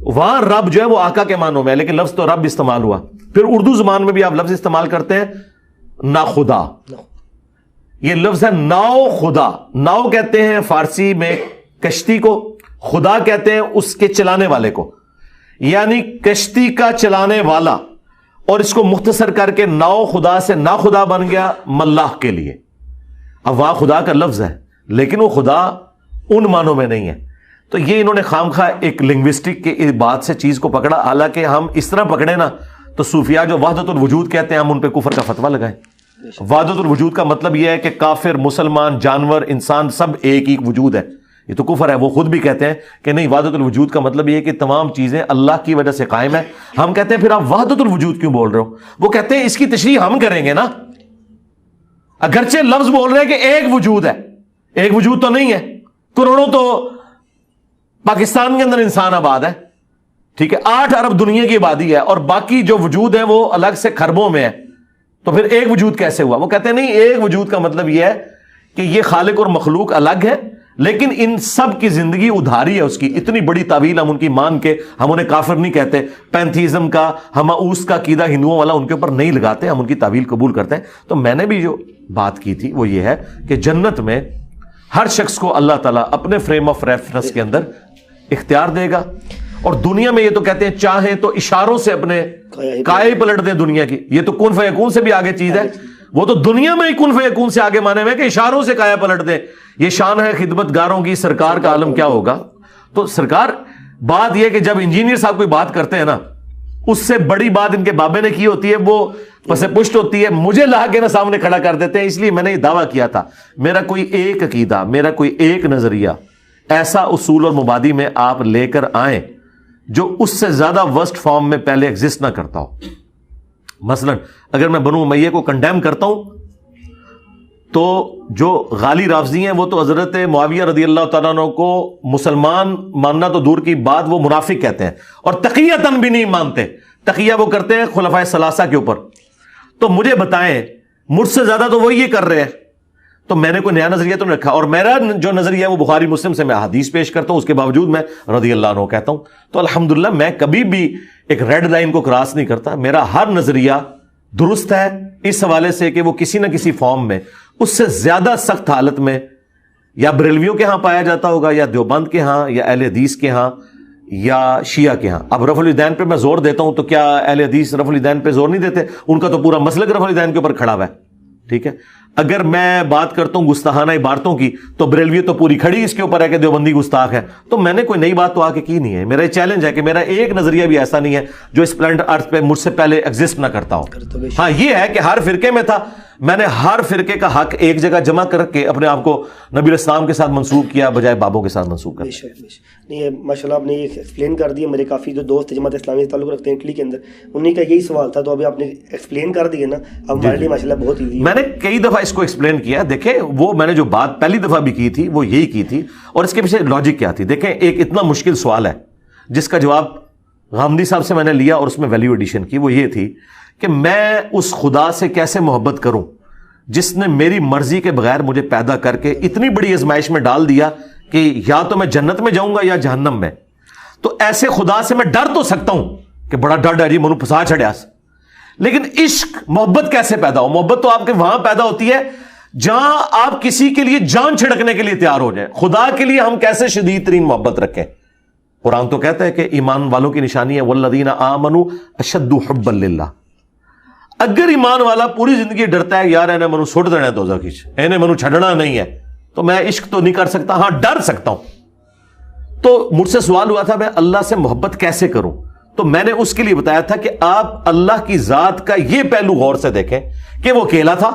وہاں رب جو ہے وہ آقا کے معنوں میں ہے، لیکن لفظ تو رب استعمال ہوا. پھر اردو زبان میں بھی آپ لفظ استعمال کرتے ہیں نا خدا. یہ لفظ ہے ناؤ خدا. ناؤ کہتے ہیں فارسی میں کشتی کو، خدا کہتے ہیں اس کے چلانے والے کو، یعنی کشتی کا چلانے والا. اور اس کو مختصر کر کے ناؤ خدا سے نا خدا بن گیا ملاح کے لیے. اب وہاں خدا کا لفظ ہے لیکن وہ خدا ان معنوں میں نہیں ہے. تو یہ انہوں نے خامخواہ ایک لنگوسٹک کی بات سے چیز کو پکڑا. حالانکہ ہم اس طرح پکڑے نا تو صوفیاء جو وحدت الوجود کہتے ہیں ہم ان پہ کفر کا فتویٰ لگائیں. وحدت الوجود کا مطلب یہ ہے کہ کافر، مسلمان، جانور، انسان سب ایک ایک وجود ہے. یہ تو کفر ہے. وہ خود بھی کہتے ہیں کہ نہیں، وحدت الوجود کا مطلب یہ ہے کہ تمام چیزیں اللہ کی وجہ سے قائم ہے. ہم کہتے ہیں پھر آپ وحدت الوجود کیوں بول رہے ہو؟ وہ کہتے ہیں اس کی تشریح ہم کریں گے نا. اگرچہ لفظ بول رہے ہیں کہ ایک وجود ہے، ایک وجود تو نہیں ہے. کروڑوں تو پاکستان کے اندر انسان آباد ہے، ٹھیک ہے، 8 ارب دنیا کی آبادی ہے، اور باقی جو وجود ہے وہ الگ سے خربوں میں ہے. تو پھر ایک وجود کیسے ہوا؟ وہ کہتے ہیں نہیں، ایک وجود کا مطلب یہ ہے کہ یہ خالق اور مخلوق الگ ہے لیکن ان سب کی زندگی ادھاری ہے اس کی. اتنی بڑی تعویل ہم ان کی مان کے ہم انہیں کافر نہیں کہتے. پینتھیزم کا، ہماؤس کا عقیدہ ہندوؤں والا ان کے اوپر نہیں لگاتے، ہم ان کی تعویل قبول کرتے ہیں. تو میں نے بھی جو بات کی تھی وہ یہ ہے کہ جنت میں ہر شخص کو اللہ تعالیٰ اپنے فریم آف ریفرنس کے اندر اختیار دے گا. اور دنیا میں یہ تو کہتے ہیں چاہیں تو اشاروں سے اپنے کائے پلٹ دیں دنیا کی. یہ تو کن فیکون سے بھی آگے چیز ہے. وہ تو دنیا میں ہی کن فیکون سے آگے مانے ہوئے کہ اشاروں سے کایا پلٹ دیں. یہ شان ہے خدمت گاروں کی، سرکار کا عالم کیا ہوگا. تو سرکار بات یہ کہ جب انجینئر صاحب کوئی بات کرتے ہیں نا، اس سے بڑی بات ان کے بابے نے کی ہوتی ہے، وہ پس پشت ہوتی ہے، مجھے لا کے نا سامنے کھڑا کر دیتے ہیں. اس لیے میں نے یہ دعویٰ کیا تھا میرا کوئی ایک عقیدہ، میرا کوئی ایک نظریہ، ایسا اصول اور مبادی میں آپ لے کر آئیں جو اس سے زیادہ ورسٹ فارم میں پہلے ایگزسٹ نہ کرتا ہو. مثلا اگر میں بنو امیہ کو کنڈیم کرتا ہوں تو جو غالی رافضی ہیں وہ تو حضرت معاویہ رضی اللہ تعالیٰ عنہ کو مسلمان ماننا تو دور کی بات، وہ منافق کہتے ہیں اور تقیۃً بھی نہیں مانتے. تقیہ وہ کرتے ہیں خلفائے ثلاثہ کے اوپر. تو مجھے بتائیں مجھ سے زیادہ تو وہ یہ کر رہے ہیں، تو میں نے کوئی نیا نظریہ تو نہیں رکھا. اور میرا جو نظریہ ہے وہ بخاری مسلم سے میں حدیث پیش کرتا ہوں، اس کے باوجود میں رضی اللہ عنہ کہتا ہوں. تو الحمدللہ میں کبھی بھی ایک ریڈ لائن کو کراس نہیں کرتا. میرا ہر نظریہ درست ہے اس حوالے سے کہ وہ کسی نہ کسی فارم میں اس سے زیادہ سخت حالت میں یا بریلویوں کے ہاں پایا جاتا ہوگا، یا دیوبند کے ہاں، یا اہل حدیث کے ہاں، یا شیعہ کے ہاں. اب رفع الیدین پہ میں زور دیتا ہوں تو کیا اہل حدیث رفع الیدین پہ زور نہیں دیتے؟ ان کا تو پورا مسلک رفع الیدین کے اوپر کھڑا ہوا ہے. ٹھیک ہے، اگر میں بات کرتا ہوں گستاخانہ عبارتوں کی تو بریلوی تو پوری کھڑی اس کے اوپر ہے کہ دیوبندی گستاخ ہے. تو میں نے کوئی نئی بات تو آ کے کی نہیں ہے. میرا یہ چیلنج ہے کہ میرا ایک نظریہ بھی ایسا نہیں ہے جو اس پلانٹ ارتھ پہ مجھ سے پہلے ایگزسٹ نہ کرتا ہو. ہاں یہ ہے کہ ہر فرقے میں تھا، میں نے ہر فرقے کا حق ایک جگہ جمع کر کے اپنے آپ کو نبی علیہ السلام کے ساتھ منسوب کیا بجائے بابوں کے ساتھ منسوب کیا. نہیں ماشاء اللہ آپ نے یہ ایکسپلین کر دیا. میرے کافی جو دوست جماعت اسلامی سے تعلق رکھتے ہیں اٹلی کے اندر، انہیں کا یہی سوال تھا، تو ابھی آپ نے ایکسپلین کر دیا نا، اب ہمارے لیے ماشاء اللہ بہت ایزی. میں نے کئی دفعہ اس کو ایکسپلین کیا. دیکھیں وہ میں نے جو بات پہلی دفعہ بھی کی تھی وہ یہی کی تھی، اور اس کے پیچھے لاجک کیا تھی. دیکھیں ایک اتنا مشکل سوال ہے جس کا جواب غامدی صاحب سے میں نے لیا اور اس میں ویلیو ایڈیشن کی. وہ یہ تھی کہ میں اس خدا سے کیسے محبت کروں جس نے میری مرضی کے بغیر مجھے پیدا کر کے اتنی بڑی آزمائش میں ڈال دیا کہ یا تو میں جنت میں جاؤں گا یا جہنم میں. تو ایسے خدا سے میں ڈر تو سکتا ہوں کہ بڑا ڈر ہے جی منو پھسا چھڑیا، لیکن عشق محبت کیسے پیدا ہو؟ محبت تو آپ کے وہاں پیدا ہوتی ہے جہاں آپ کسی کے لیے جان چھڑکنے کے لیے تیار ہو جائیں. خدا کے لیے ہم کیسے شدید ترین محبت رکھیں؟ قرآن تو کہتا ہے کہ ایمان والوں کی نشانی ہے والذین آمنوا اشد حبا للہ. اگر ایمان والا پوری زندگی ڈرتا ہے یار انہیں منو سٹ دینا ہے دوزخ وچ، انہیں منو چھڑنا نہیں ہے، تو میں عشق تو نہیں کر سکتا، ہاں ڈر سکتا ہوں. تو مجھ سے سوال ہوا تھا میں اللہ سے محبت کیسے کروں؟ تو میں نے اس کے لیے بتایا تھا کہ آپ اللہ کی ذات کا یہ پہلو غور سے دیکھیں کہ وہ اکیلا تھا،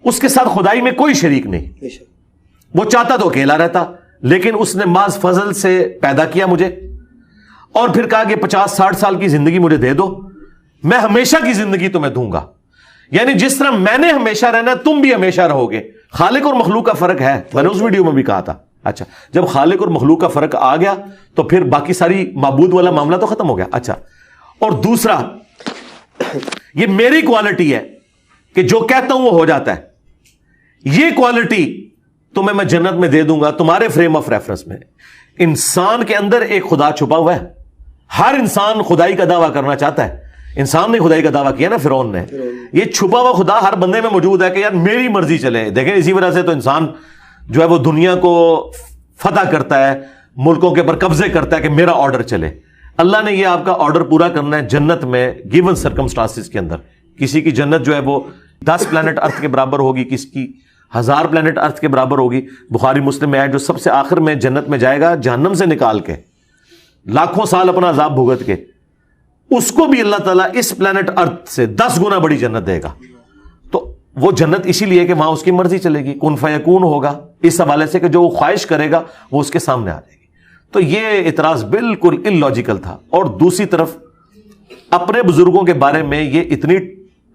اس کے ساتھ خدائی میں کوئی شریک نہیں. وہ چاہتا تو اکیلا رہتا، لیکن اس نے محض فضل سے پیدا کیا مجھے، اور پھر کہا کہ 50-60 سال کی زندگی مجھے دے دو، میں ہمیشہ کی زندگی تمہیں دوں گا. یعنی جس طرح میں نے ہمیشہ رہنا تم بھی ہمیشہ رہو گے. خالق اور مخلوق کا فرق ہے، میں نے اس ویڈیو میں بھی کہا تھا. اچھا جب خالق اور مخلوق کا فرق آ گیا تو پھر باقی ساری معبود والا معاملہ تو ختم ہو گیا. اچھا اور دوسرا یہ میری کوالٹی ہے کہ جو کہتا ہوں وہ ہو جاتا ہے، یہ کوالٹی تمہیں میں جنت میں دے دوں گا تمہارے فریم آف ریفرنس میں. انسان کے اندر ایک خدا چھپا ہوا ہے. ہر انسان خدائی کا دعویٰ کرنا چاہتا ہے. انسان نے خدائی کا دعویٰ کیا نا فرعون نے. یہ چھپا ہوا خدا ہر بندے میں موجود ہے کہ یار میری مرضی چلے. دیکھیں اسی وجہ سے تو انسان جو ہے وہ دنیا کو فتح کرتا ہے، ملکوں کے اوپر قبضے کرتا ہے کہ میرا آرڈر چلے. اللہ نے یہ آپ کا آرڈر پورا کرنا ہے جنت میں گیون سرکمسٹانسز کے اندر. کسی کی جنت جو ہے وہ 10 پلانٹ ارتھ کے برابر ہوگی، کسی کی 1000 پلانٹ ارتھ کے برابر ہوگی. بخاری مسلم میں ہے جو سب سے آخر میں جنت میں جائے گا جہنم سے نکال کے لاکھوں سال اپنا عذاب بھگت کے، اس کو بھی اللہ تعالیٰ اس پلانٹ ارتھ سے 10 گنا بڑی جنت دے گا. تو وہ جنت اسی لیے کہ وہاں اس کی مرضی چلے گی، کن فیکون ہوگا، اس حوالے سے کہ جو وہ خواہش کرے گا وہ اس کے سامنے آ جائے گی. تو یہ اعتراض بالکل اللاجیکل تھا. اور دوسری طرف اپنے بزرگوں کے بارے میں یہ اتنی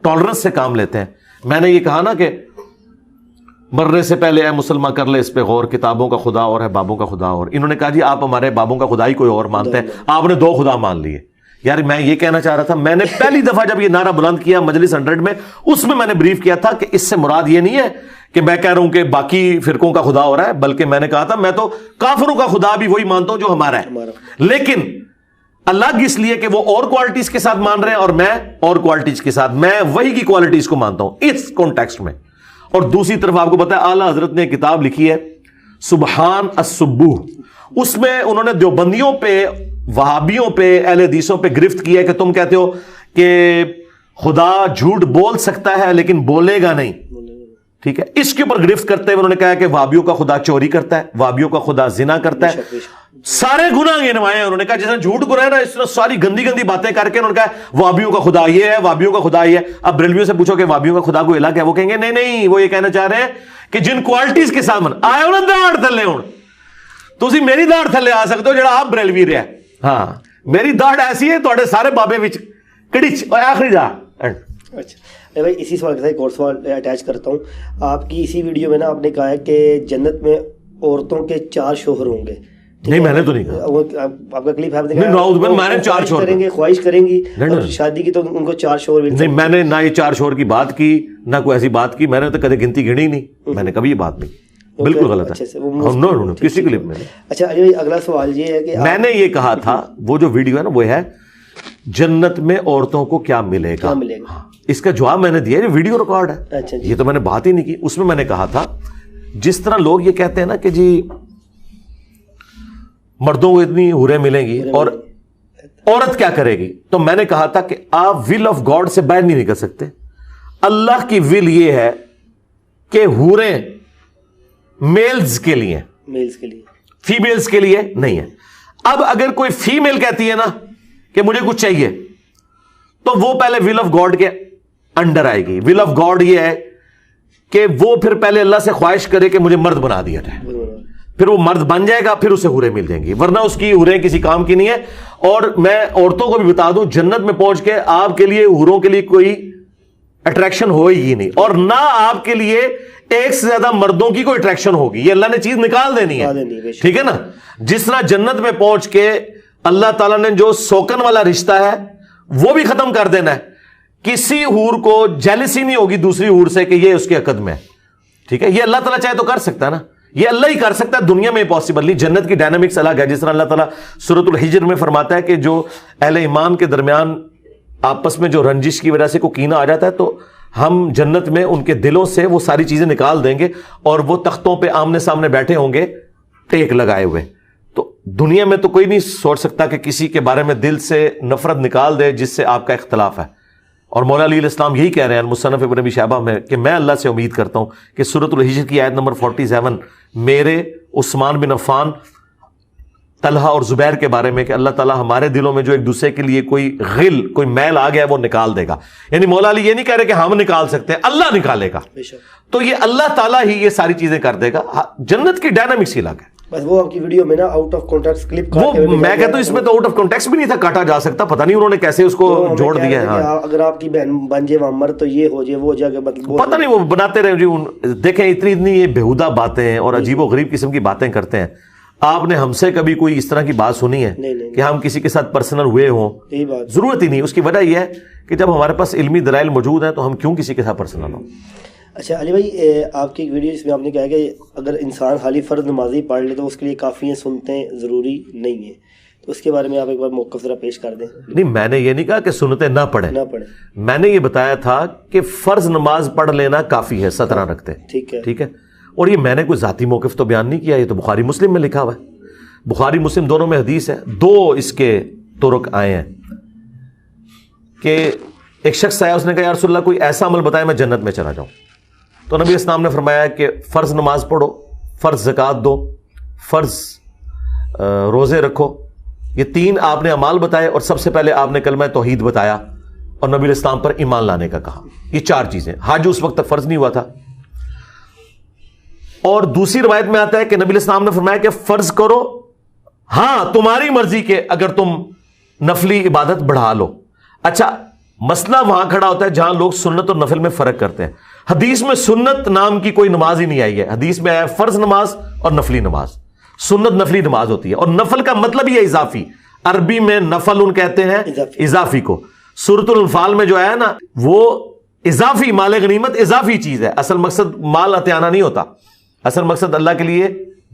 ٹالرنس سے کام لیتے ہیں. میں نے یہ کہا نا کہ مرنے سے پہلے اے مسلمان کر لے اس پہ غور، کتابوں کا خدا اور ہے بابوں کا خدا اور. انہوں نے کہا جی آپ ہمارے بابوں کا خدا ہی کوئی اور مانتے ہیں، آپ نے 2 خدا مان لیے. یار میں یہ کہنا چاہ رہا تھا، میں نے پہلی دفعہ جب یہ نعرہ بلند کیا مجلس 100 میں، اس میں نے بریف کیا تھا کہ اس سے مراد یہ نہیں ہے کہ میں کہہ رہا ہوں کہ باقی فرقوں کا خدا ہو رہا ہے، بلکہ میں نے کہا تھا میں تو کافروں کا خدا بھی وہی مانتا ہوں جو ہمارا ہے، لیکن الگ اس لیے کہ وہ اور کوالٹیز کے ساتھ مان رہے ہیں اور میں اور کوالٹیز کے ساتھ، میں وہی کی کوالٹیز کو مانتا ہوں اس کانٹیکسٹ میں. اور دوسری طرف آپ کو پتا ہے اعلیٰ حضرت نے ایک کتاب لکھی ہے سبحان السبوح، اس میں انہوں نے دیوبندیوں پہ، وہابیوں پہ، اہل حدیثوں پہ گرفت کی ہے کہ تم کہتے ہو کہ خدا جھوٹ بول سکتا ہے لیکن بولے گا نہیں. ٹھیک ہے، اس کے اوپر گرفت کرتے ہوئے انہوں نے کہا کہ وہابیوں کا خدا چوری کرتا ہے، وہابیوں کا خدا زنا کرتا ہے، سارے گناہ گنوائے ہیں. انہوں نے کہا جس نے جھوٹ گناہ نا اس طرح ساری گندی گندی باتیں کر کے انہوں نے کہا وہابیوں کا خدا یہ ہے، وہابیوں کا خدا یہ ہے. اب بریلویوں سے پوچھو کہ وہابیوں کا خدا کوئی الگ ہے، وہ کہیں گے نہیں نہیں، وہ یہ کہنا چاہ رہے ہیں کہ جن کوالٹیز کے ساتھ آئے ہو نا داڑھ تھلے ہوں، تسی میری داڑھ تھلے آ سکتے ہو جڑا آپ بریلوی رہے. ہاں میری داڑھ ایسی ہے تھوڑے سارے بابے وچ کڑچ اور آخری جا. اچھا بھائی اسی سوال کے ساتھ ایک اور سوال اٹیچ کرتا ہوں. آپ کی اسی ویڈیو میں نا آپ نے کہا ہے کہ جنت میں عورتوں کے 4 شوہر ہوں گے. نہیں میں نے تو نہیں کہا، آپ کا کلپ ہے میں نے 4 شوہر کریں گے، خواہش کریں گی شادی کی تو ان کو 4 شوہر ملتے. نہیں میں نے نہ یہ 4 شوہر کی بات کی نہ کوئی ایسی بات کی، میں نے تو کبھی گنتی گنی نہیں، میں نے کبھی یہ بات نہیں، بالکل غلط ہے کسی کلپ میں. اچھا اگلا سوال یہ ہے کہ میں نے یہ کہا تھا وہ جو ویڈیو ہے نا وہ ہے جنت میں عورتوں کو کیا ملے گا، اس کا جواب میں نے دیا، یہ ویڈیو ریکارڈ ہے. یہ تو میں نے بات ہی نہیں کی. اس میں میں نے کہا تھا جس طرح لوگ یہ کہتے ہیں نا کہ جی مردوں کو اتنی حوریں ملیں گی اور عورت کیا کرے گی، تو میں نے کہا تھا کہ آپ ول آف گاڈ سے باہر نہیں نکل سکتے. اللہ کی ول یہ ہے کہ حوریں میلز کے لیے، فیمیلز کے لیے نہیں ہے. اب اگر کوئی فیمیل کہتی ہے نا کہ مجھے کچھ چاہیے تو وہ پہلے ول آف گاڈ کے انڈر آئے گی. ول آف گاڈ یہ ہے کہ وہ پھر پہلے اللہ سے خواہش کرے کہ مجھے مرد بنا دیا جائے، پھر وہ مرد بن جائے گا، پھر اسے حوریں مل جائیں گی، ورنہ اس کی حوریں کسی کام کی نہیں ہے. اور میں عورتوں کو بھی بتا دوں جنت میں پہنچ کے آپ کے لیے حوروں کے لیے کوئی اٹریکشن ہوئے گی نہیں، اور نہ آپ کے لیے ایک سے زیادہ مردوں کی کوئی اٹریکشن ہوگی. یہ اللہ نے چیز نکال دینی ہے، ٹھیک ہے نا. جس طرح جنت میں پہنچ کے اللہ تعالیٰ نے جو سوکن والا رشتہ ہے وہ بھی ختم کر دینا ہے. کسی حور کو جیلسی نہیں ہوگی دوسری حور سے کہ یہ اس کے عقد میں ہے، ٹھیک ہے. یہ اللہ تعالیٰ چاہے تو کر سکتا ہے نا، یہ اللہ ہی کر سکتا ہے، دنیا میں پاسبل نہیں. جنت کی ڈائنامکس الگ ہے. جس طرح اللہ تعالیٰ سورۃ الحجر میں فرماتا ہے کہ جو اہل ایمان کے درمیان آپس میں جو رنجش کی وجہ سے کوئی کینہ آ جاتا ہے تو ہم جنت میں ان کے دلوں سے وہ ساری چیزیں نکال دیں گے اور وہ تختوں پہ آمنے سامنے بیٹھے ہوں گے ٹیک لگائے ہوئے. تو دنیا میں تو کوئی نہیں سوچ سکتا کہ کسی کے بارے میں دل سے نفرت نکال دے جس سے آپ کا اختلاف ہے. اور مولا علی علیہ السلام یہی کہہ رہے ہیں مصنف ابن ابی شیبہ میں کہ میں اللہ سے امید کرتا ہوں کہ سورۃ الحجر کی آیت نمبر 47 میرے عثمان بن عفان، طلحہ اور زبیر کے بارے میں کہ اللہ تعالیٰ ہمارے دلوں میں جو ایک دوسرے کے لیے کوئی غل، کوئی میل آ گیا ہے وہ نکال دے گا. یعنی مولا علی یہ نہیں کہہ رہے کہ ہم نکال سکتے ہیں، اللہ نکالے گا. تو یہ اللہ تعالیٰ ہی یہ ساری چیزیں کر دے گا. جنت کی ڈائنامکس ہی الگ ہے. بس وہ آپ کی ویڈیو میں نا آؤٹ آف کانٹیکٹ کلپ وہ میں کہتا ہوں اس میں تو آؤٹ آف کانٹیکٹ بھی نہیں تھا، کاٹا جا سکتا، پتہ نہیں انہوں نے کیسے اس کو جوڑ دیا ہے. اگر آپ کی بہن بن جائے وامر تو یہ ہو جائے وہ جگہ پتہ نہیں وہ بناتے رہے جی. دیکھیں اتنی یہ بےہودہ باتیں اور عجیب و غریب قسم کی باتیں کرتے ہیں. آپ نے ہم سے کبھی کوئی اس طرح کی بات سنی ہے کہ ہم کسی کے ساتھ پرسنل ہوئے ہوں؟ ضرورت ہی نہیں. اس کی وجہ یہ ہے کہ جب ہمارے پاس علمی دلائل موجود ہیں تو ہم کیوں کسی کے ساتھ پرسنل ہوں. اچھا علی بھائی، آپ کی ایک ویڈیو جس میں آپ نے کہا کہ اگر انسان خالی فرض نمازی پڑھ لے تو اس کے لیے کافی ہیں، سنتیں ضروری نہیں ہیں، تو اس کے بارے میں آپ ایک بار موقف ذرا پیش کر دیں. نہیں، میں نے یہ نہیں کہا کہ سنتیں نہ پڑھیں، میں نے یہ بتایا تھا کہ فرض نماز پڑھ لینا کافی ہے 17 رکعتیں. ٹھیک ہے. اور یہ میں نے کوئی ذاتی موقف تو بیان نہیں کیا، یہ تو بخاری مسلم میں لکھا ہوا ہے. بخاری مسلم دونوں میں حدیث ہے. 2 اس کے طرق آئے ہیں کہ ایک شخص آیا، اس نے کہا یا رسول اللہ کوئی ایسا عمل بتائے میں جنت میں چلا جاؤں. تو نبی اسلام نے فرمایا کہ فرض نماز پڑھو، فرض زکوٰۃ دو، فرض روزے رکھو. یہ 3 آپ نے اعمال بتائے اور سب سے پہلے آپ نے کلمہ توحید بتایا اور نبی اسلام پر ایمان لانے کا کہا. یہ 4 چیزیں. حج اس وقت تک فرض نہیں ہوا تھا. اور دوسری روایت میں آتا ہے کہ نبی اسلام نے فرمایا کہ فرض کرو، ہاں تمہاری مرضی کے اگر تم نفلی عبادت بڑھا لو. اچھا، مسئلہ وہاں کھڑا ہوتا ہے جہاں لوگ سنت اور نفل میں فرق کرتے ہیں. حدیث میں سنت نام کی کوئی نماز ہی نہیں آئی ہے. حدیث میں آیا فرض نماز اور نفلی نماز. سنت نفلی نماز ہوتی ہے، اور نفل کا مطلب ہی ہے اضافی. عربی میں نفل ان کہتے ہیں اضافی کو. سورۃ الانفال میں جو آیا نا، وہ اضافی مال غنیمت اضافی چیز ہے. اصل مقصد مال عطیانہ نہیں ہوتا، اصل مقصد اللہ کے لیے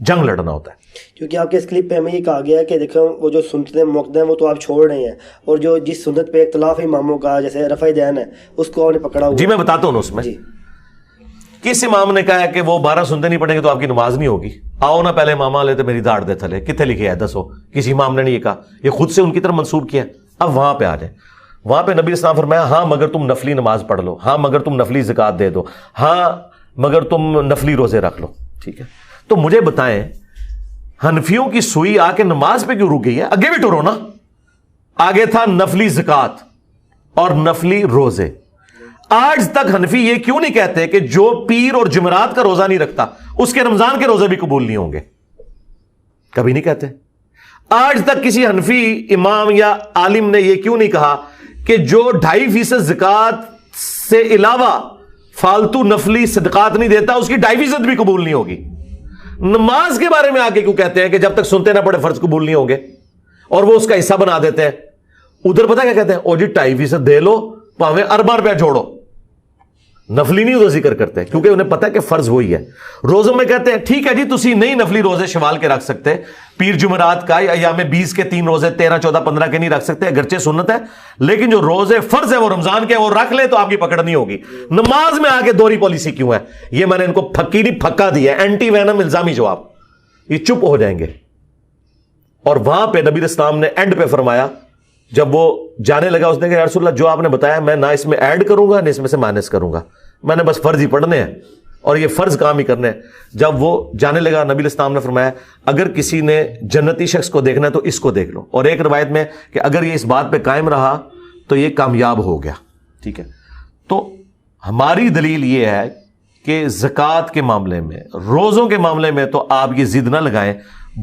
جنگ لڑنا ہوتا ہے. کیونکہ آپ کے اس کلپ پہ ہمیں یہ کہا گیا ہے کہ دیکھو وہ جو سنتیں موقع ہیں وہ تو آپ چھوڑ رہے ہیں، اور جو جس سنت پہ اختلاف اماموں کا جیسے رفع دین ہے اس کو آپ نے پکڑا ہوا. جی میں بتاتا ہوں اس میں کس امام نے کہا ہے کہ وہ 12 سنتے نہیں پڑھیں گے تو آپ کی نماز نہیں ہوگی. آؤ نا پہلے امام لے تو میری داڑھ دے تھلے. کتنے لکھے ہے؟ 10 ہو. کسی امام نے نہیں یہ کہا، یہ خود سے ان کی طرف منسوب کیا. اب وہاں پہ آ جائیں. وہاں پہ نبی اسلام فرمایا ہاں مگر تم نفلی نماز پڑھ لو، ہاں مگر تم نفلی زکوٰۃ دے دو، ہاں مگر تم نفلی روزے رکھ لو. ٹھیک ہے. تو مجھے بتائیں حنفیوں کی سوئی آ کے نماز پہ کیوں رک گئی ہے؟ آگے بھی ٹورو نا. آگے تھا نفلی زکوٰۃ اور نفلی روزے. آج تک حنفی یہ کیوں نہیں کہتے کہ جو پیر اور جمعرات کا روزہ نہیں رکھتا اس کے رمضان کے روزے بھی قبول نہیں ہوں گے؟ کبھی نہیں کہتے. آج تک کسی حنفی امام یا عالم نے یہ کیوں نہیں کہا کہ جو 2.5% زکوٰۃ سے علاوہ فالتو نفلی صدقات نہیں دیتا اس کی 2.5% بھی قبول نہیں ہوگی؟ نماز کے بارے میں آگے کیوں کہتے ہیں کہ جب تک سنتے نہ پڑے فرض قبول نہیں ہوں گے، اور وہ اس کا حصہ بنا دیتے ہیں. ادھر پتہ کیا کہتے ہیں؟ او جی 2.5% دے لو، پاویں ارباں روپیہ جوڑو. نفلی نہیں ادھر ذکر کرتے کیونکہ انہیں پتہ ہے کہ فرض وہی ہے. روزوں میں کہتے ہیں ٹھیک ہے جی تسی نہیں نفلی روزے شوال کے رکھ سکتے، پیر جمعرات کا یا ایام 20 کے 3 روزے 13 14 15 کے نہیں رکھ سکتے، اگرچہ سنت ہے، لیکن جو روزے فرض ہے وہ رمضان کے وہ رکھ لیں تو آپ کی پکڑ نہیں ہوگی. نماز میں آگے دوہری پالیسی کیوں ہے؟ یہ میں نے ان کو پھکی نہیں پھکا دیا ہے، اینٹی وینم الزامی جواب. یہ چپ ہو جائیں گے. اور وہاں پہ نبی اسلام نے اینڈ پہ فرمایا، جب وہ جانے لگا اس نے کہا یا رسول اللہ جو آپ نے بتایا میں نہ اس میں ایڈ کروں گا نہ اس میں سے مائنس کروں گا، میں نے بس فرض ہی پڑھنے ہیں اور یہ فرض کام ہی کرنے ہیں. جب وہ جانے لگا نبی اسلام نے فرمایا اگر کسی نے جنتی شخص کو دیکھنا ہے تو اس کو دیکھ لو. اور ایک روایت میں کہ اگر یہ اس بات پہ قائم رہا تو یہ کامیاب ہو گیا. ٹھیک ہے. تو ہماری دلیل یہ ہے کہ زکوٰۃ کے معاملے میں، روزوں کے معاملے میں تو آپ یہ ضد نہ لگائیں.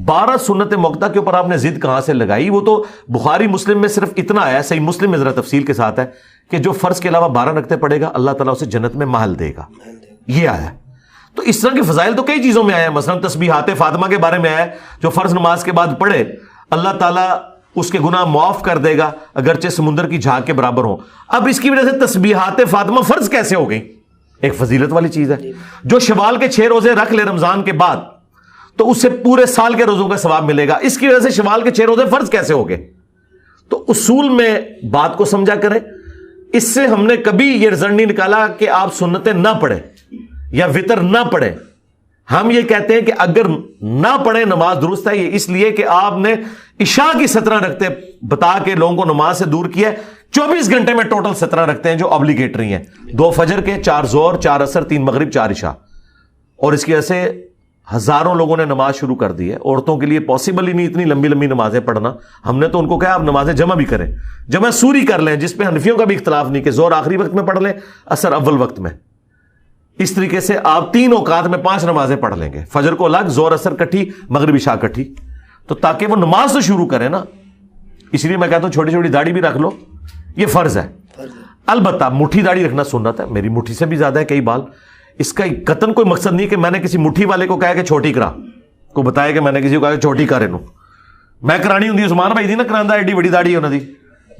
12 سنت موقتہ کے اوپر آپ نے ضد کہاں سے لگائی؟ وہ تو بخاری مسلم میں صرف اتنا آیا، صحیح مسلم میں ذرا تفصیل کے ساتھ ہے کہ جو فرض کے علاوہ 12 رکعتیں پڑھے گا اللہ تعالیٰ اسے جنت میں محل دے گا. یہ آیا. تو اس طرح کے فضائل تو کئی چیزوں میں آئے ہیں. مثلا تسبیحات فاطمہ کے بارے میں آیا جو فرض نماز کے بعد پڑھے اللہ تعالیٰ اس کے گناہ معاف کر دے گا اگرچہ سمندر کی جھاگ کے برابر ہوں. اب اس کی وجہ سے تسبیحات فاطمہ فرض کیسے ہو گئی؟ ایک فضیلت والی چیز ہے. جو شوال کے 6 روزے رکھ لے رمضان کے بعد تو اس سے پورے سال کے روزوں کا ثواب ملے گا. اس کی وجہ سے شوال کے 6 روزے فرض کیسے ہو گئے؟ تو اصول میں بات کو سمجھا کریں. اس سے ہم نے کبھی یہ رزلٹ نہیں نکالا کہ آپ سنتیں نہ پڑھیں یا وطر نہ پڑھیں. ہم یہ کہتے ہیں کہ اگر نہ پڑھیں نماز درست ہے. یہ اس لیے کہ آپ نے عشاء کی 17 رکھتے بتا کے لوگوں کو نماز سے دور کیا ہے. 24 گھنٹے میں ٹوٹل 17 رکھتے ہیں جو ابلیگیٹری ہیں. 2 فجر کے، 4 ظہر، 4 عصر، 3 مغرب، 4 عشاء. اور اس کی وجہ سے ہزاروں لوگوں نے نماز شروع کر دی ہے. عورتوں کے لیے پاسبل ہی نہیں اتنی لمبی لمبی نمازیں پڑھنا. ہم نے تو ان کو کہا آپ نمازیں جمع بھی کریں، جمع سوری کر لیں، جس پہ حنفیوں کا بھی اختلاف نہیں کہ ظہر آخری وقت میں پڑھ لیں، عصر اول وقت میں. اس طریقے سے آپ 3 اوقات میں 5 نمازیں پڑھ لیں گے، فجر کو الگ، ظہر عصر کٹھی، مغرب عشاء کٹھی. تو تاکہ وہ نماز تو شروع کریں نا. اس لیے میں کہتا ہوں چھوٹی چھوٹی داڑھی بھی رکھ لو، یہ فرض ہے. البتہ مٹھی داڑھی رکھنا سنت ہے. میری مٹھی سے بھی زیادہ ہے کئی بال. اس کا قطن کوئی مقصد نہیں کہ میں نے کسی مٹھی والے کو کہا کہ چھوٹی کرا، کو بتایا کہ میں نے کسی کو کہا کہ چھوٹی کرے نو. میں کرانی ہوں عثمان بھائی دی نا کراندہ ایڈی بڑی داڑھی انہوں دی.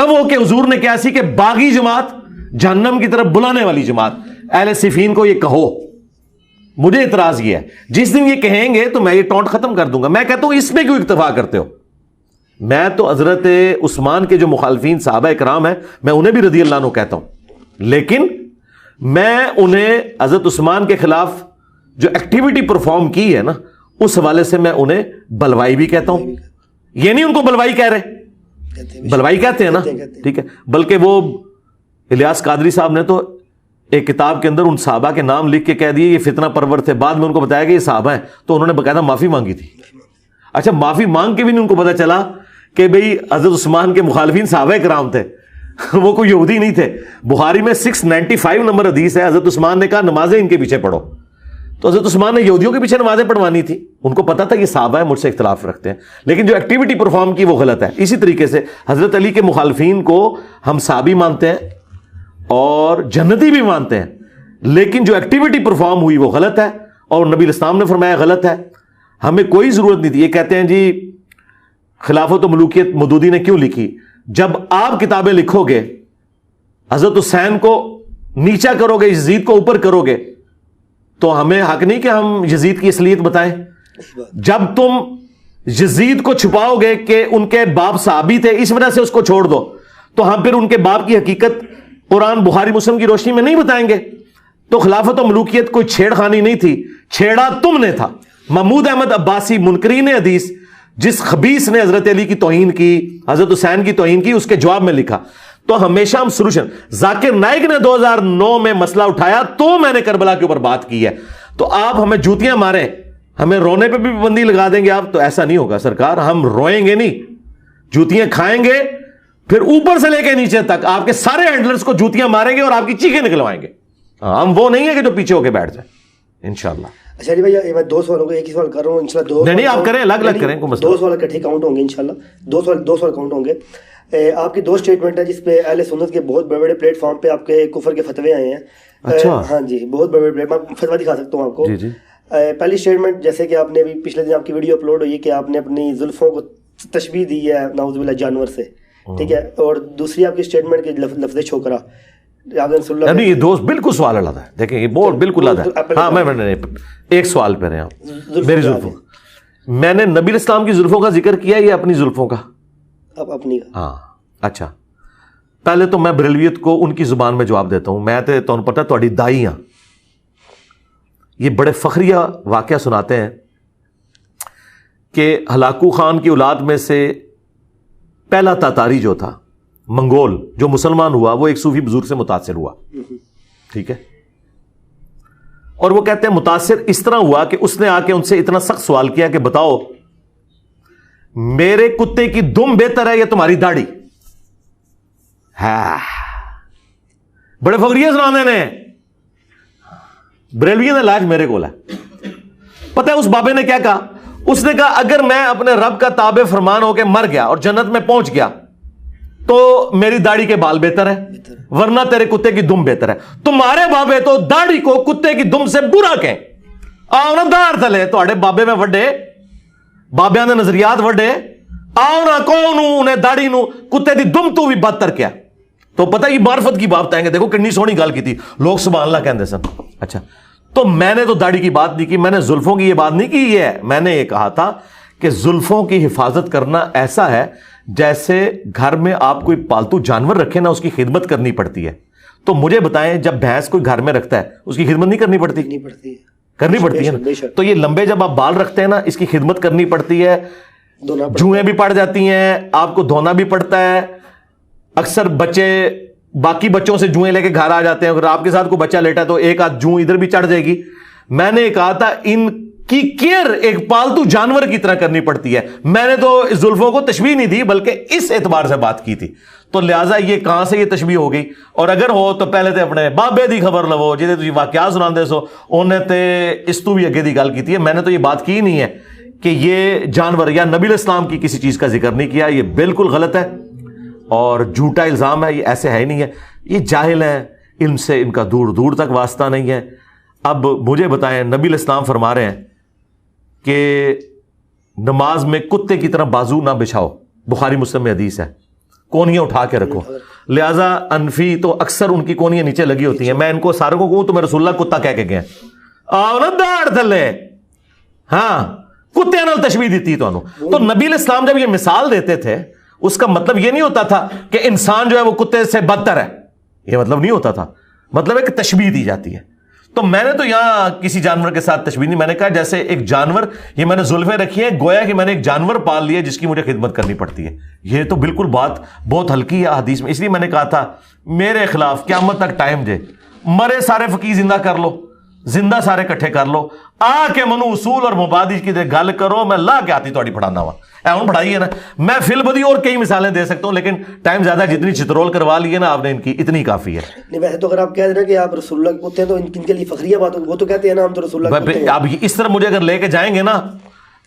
کہو کہ حضور نے کیا سی کہ باغی جماعت جہنم کی طرف بلانے والی جماعت اہل صفین کو یہ کہو. مجھے اعتراض یہ ہے جس دن یہ کہیں گے تو میں یہ ٹونٹ ختم کر دوں گا. میں کہتا ہوں اس میں کیوں اکتفا کرتے ہو؟ میں تو حضرت عثمان کے جو مخالفین صحابہ کرام ہیں میں انہیں بھی رضی اللہ عنہ کہتا ہوں, لیکن میں انہیں حضرت عثمان کے خلاف جو ایکٹیویٹی پرفارم کی ہے نا اس حوالے سے میں انہیں بلوائی بھی کہتا ہوں. یہ نہیں ان کو بلوائی کہہ رہے, بلوائی کہتے ہیں نا, ٹھیک ہے. بلکہ وہ الیاس قادری صاحب نے تو ایک کتاب کے اندر ان صحابہ کے نام لکھ کے کہہ دیے یہ فتنہ پرور تھے. بعد میں ان کو بتایا کہ یہ صحابہ ہیں تو انہوں نے باقاعدہ معافی مانگی تھی. اچھا معافی مانگ کے بھی نہیں ان کو پتا چلا کہ بھئی حضرت عثمان کے مخالفین صحابہ کرام تھے, وہ کوئی یہودی نہیں تھے. بخاری میں 695 نمبر حدیث ہے, حضرت عثمان نے کہا نمازیں ان کے پیچھے پڑھو. تو حضرت عثمان نے یہودیوں کے پیچھے نمازیں پڑھوانی تھی. ان کو پتا تھا یہ صحابہ ہیں, مجھ سے اختلاف رکھتے ہیں, لیکن جو ایکٹیویٹی پرفارم کی وہ غلط ہے. اسی طریقے سے حضرت علی کے مخالفین کو ہم صحابی مانتے ہیں اور جنتی بھی مانتے ہیں, لیکن جو ایکٹیویٹی پرفارم ہوئی وہ غلط ہے اور نبی الاسلام نے فرمایا غلط ہے. ہمیں کوئی ضرورت نہیں تھی. یہ کہتے ہیں جی خلافت و ملوکیت مودودی نے کیوں لکھی؟ جب آپ کتابیں لکھو گے حضرت حسین کو نیچا کرو گے, یزید کو اوپر کرو گے, تو ہمیں حق نہیں کہ ہم یزید کی اصلیت بتائیں. جب تم یزید کو چھپاؤ گے کہ ان کے باپ صحابی تھے اس وجہ سے اس کو چھوڑ دو, تو ہم پھر ان کے باپ کی حقیقت قرآن بخاری مسلم کی روشنی میں نہیں بتائیں گے. تو خلافت و ملوکیت کوئی چھیڑ خانی نہیں تھی, چھیڑا تم نے تھا. محمود احمد عباسی منکرین حدیث جس خبیث نے حضرت علی کی توہین کی, حضرت حسین کی توہین کی, اس کے جواب میں لکھا تو ہمیشہ ہم سولوشن. ذاکر نائک نے 2009 میں مسئلہ اٹھایا تو میں نے کربلا کے اوپر بات کی ہے. تو آپ ہمیں جوتیاں ماریں, ہمیں رونے پہ بھی پابندی لگا دیں گے آپ, تو ایسا نہیں ہوگا سرکار. ہم روئیں گے نہیں, جوتیاں کھائیں گے, پھر اوپر سے لے کے نیچے تک آپ کے سارے ہینڈلرز کو جوتیاں ماریں گے اور آپ کی چیخیں نکلوائیں گے. ہم وہ نہیں ہے کہ جو پیچھے ہو کے بیٹھ جائیں انشاءاللہ. اچھا جی بھائی, میں 2 سوالوں کو ایک ہی سوال کر رہا ہوں انشاءاللہ. 2 نہیں آپ کریں, الگ الگ کریں, کوئی مسئلہ. 2 سوال اکٹھے کاؤنٹ ہوں گے انشاءاللہ. 2 سوال کاؤنٹ ہوں گے. آپ کی 2 اسٹیٹمنٹ ہے جس پہ اہل سنت کے بہت بڑے بڑے پلیٹ فارم پہ آپ کے کفر کے فتوے آئے ہیں. اچھا ہاں جی, بہت بڑے بڑے, میں فتوا دکھا سکتا ہوں آپ کو. پہلی اسٹیٹمنٹ جیسے کہ آپ نے ابھی پچھلے دن آپ کی ویڈیو اپلوڈ ہوئی کہ آپ نے اپنی زلفوں کو تشبیہ دی ہے نعوذ باللہ جانور سے, ٹھیک ہے. اور دوسری آپ کی اسٹیٹمنٹ کے لفظ چھوکرا, نہیں یہ دوست بالکل سوال الگ ہے. دیکھیں یہ بہت بالکل الگ ہے. ہاں میں ایک سوال پہ رہے آپ میری زلفوں, میں نے نبی اسلام کی زلفوں کا ذکر کیا یا اپنی زلفوں کا؟ اپنی. ہاں اچھا, پہلے تو میں بریلویت کو ان کی زبان میں جواب دیتا ہوں. میں تو تمہیں پتہ تھوڑی دائی ہاں. یہ بڑے فخریہ واقعہ سناتے ہیں کہ ہلاکو خان کی اولاد میں سے پہلا تاتاری جو تھا منگول جو مسلمان ہوا وہ ایک صوفی بزرگ سے متاثر ہوا, ٹھیک ہے. اور وہ کہتے ہیں متاثر اس طرح ہوا کہ اس نے آ کے ان سے اتنا سخت سوال کیا کہ بتاؤ میرے کتے کی دم بہتر ہے یا تمہاری داڑھی؟ بڑے فخریہ سنانے نے. بریلوی نے لاج میرے کو ہے. پتہ ہے اس بابے نے کیا کہا؟ اس نے کہا اگر میں اپنے رب کا تابع فرمان ہو کے مر گیا اور جنت میں پہنچ گیا تو میری داڑھی کے بال بہتر ہے, ورنہ تیرے کتے کی دم بہتر ہے. تمہارے بابے تو داڑھی کو کتے کی دم سے برا کہیں. آؤ نا دار تلے تھوڑے بابے میں وڈے, بابیاں نے نظریات وڈے, آؤ نا کون انہیں داڑھی نو کتے دی دم تو بھی بدتر کیا. تو پتہ یہ معرفت کی بات آئیں گے. دیکھو کنی سونی گل کی تھی, لوگ سبحان اللہ کہندے سن. اچھا تو میں نے تو داڑھی کی بات نہیں کی, میں نے زلفوں کی یہ بات نہیں کی. یہ ہے میں نے یہ کہا تھا کہ زلفوں کی حفاظت کرنا ایسا ہے جیسے گھر میں آپ کوئی پالتو جانور رکھے نا اس کی خدمت کرنی پڑتی ہے. تو مجھے بتائیں جب بھینس کوئی گھر میں رکھتا ہے اس کی خدمت نہیں کرنی پڑتی؟ کرنی پڑتی ہے نا. تو یہ لمبے جب آپ بال رکھتے ہیں نا اس کی خدمت کرنی پڑتی ہے, جوئیں بھی پڑ جاتی ہیں, آپ کو دھونا بھی پڑتا ہے. اکثر بچے باقی بچوں سے جوئیں لے کے گھر آ جاتے ہیں, اگر آپ کے ساتھ کوئی بچہ لیٹا ہے تو ایک آدھ جوں ادھر بھی چڑھ جائے گی. میں نے کہا تھا ان کی کیئر ایک پالتو جانور کی طرح کرنی پڑتی ہے. میں نے تو زلفوں کو تشبیہ نہیں دی بلکہ اس اعتبار سے بات کی تھی. تو لہٰذا یہ کہاں سے یہ تشبیہ ہو گئی؟ اور اگر ہو تو پہلے تے اپنے بابے دی خبر لو جہاں تھی واقعات سنا سو انہیں تے اس تو بھی اگے دی گل کی ہے. میں نے تو یہ بات کی نہیں ہے کہ یہ جانور یا نبی اسلام کی کسی چیز کا ذکر نہیں کیا. یہ بالکل غلط ہے اور جھوٹا الزام ہے. یہ ایسے ہے ہی نہیں ہے. یہ جاہل ہیں, علم سے ان کا دور دور تک واسطہ نہیں ہے. اب مجھے بتائیں, نبی اسلام فرما رہے ہیں کہ نماز میں کتے کی طرح بازو نہ بچھاؤ, بخاری مسلم میں حدیث ہے. کونیاں اٹھا کے رکھو. لہذا انفی تو اکثر ان کی کونیاں نیچے لگی ہوتی ہیں. میں ان کو ساروں کو کہوں تو میں رسول اللہ کتا کہہ کے گیا آؤ نا داڑ تھلے, ہاں کتے نال تشبیہ دیتی تو نبی علیہ السلام جب یہ مثال دیتے تھے اس کا مطلب یہ نہیں ہوتا تھا کہ انسان جو ہے وہ کتے سے بدتر ہے, یہ مطلب نہیں ہوتا تھا. مطلب ہے کہ تشبیہ دی جاتی ہے. تو میں نے تو یہاں کسی جانور کے ساتھ تشبیہ نہیں, میں نے کہا جیسے ایک جانور, یہ میں نے زلفیں رکھی ہیں گویا کہ میں نے ایک جانور پال لیا جس کی مجھے خدمت کرنی پڑتی ہے. یہ تو بالکل بات بہت ہلکی ہے حدیث میں. اس لیے میں نے کہا تھا میرے خلاف قیامت تک ٹائم دے, مرے سارے فقیر زندہ کر لو, زندہ سارے کٹھے کر لو, آ کے منو اصول اور مبادی کی گل کرو, میں لا کے آتی تھوڑی پڑھانا وا ہوں پڑھائی ہے نا. میں فل بدی اور کئی مثالیں دے سکتا ہوں لیکن ٹائم زیادہ, جتنی چترول کروا لی ہے نا آپ نے ان کی اتنی کافی ہے. نہیں ویسے تو اگر آپ کہہ رہے ہیں کہ آپ رسول اللہ کے کتے ہیں تو ان کے لیے فخریہ بات ہو, وہ تو کہتے ہیں نا ہم تو رسول اللہ کے کتے ہیں. اب اس طرح مجھے اگر لے کے جائیں گے نا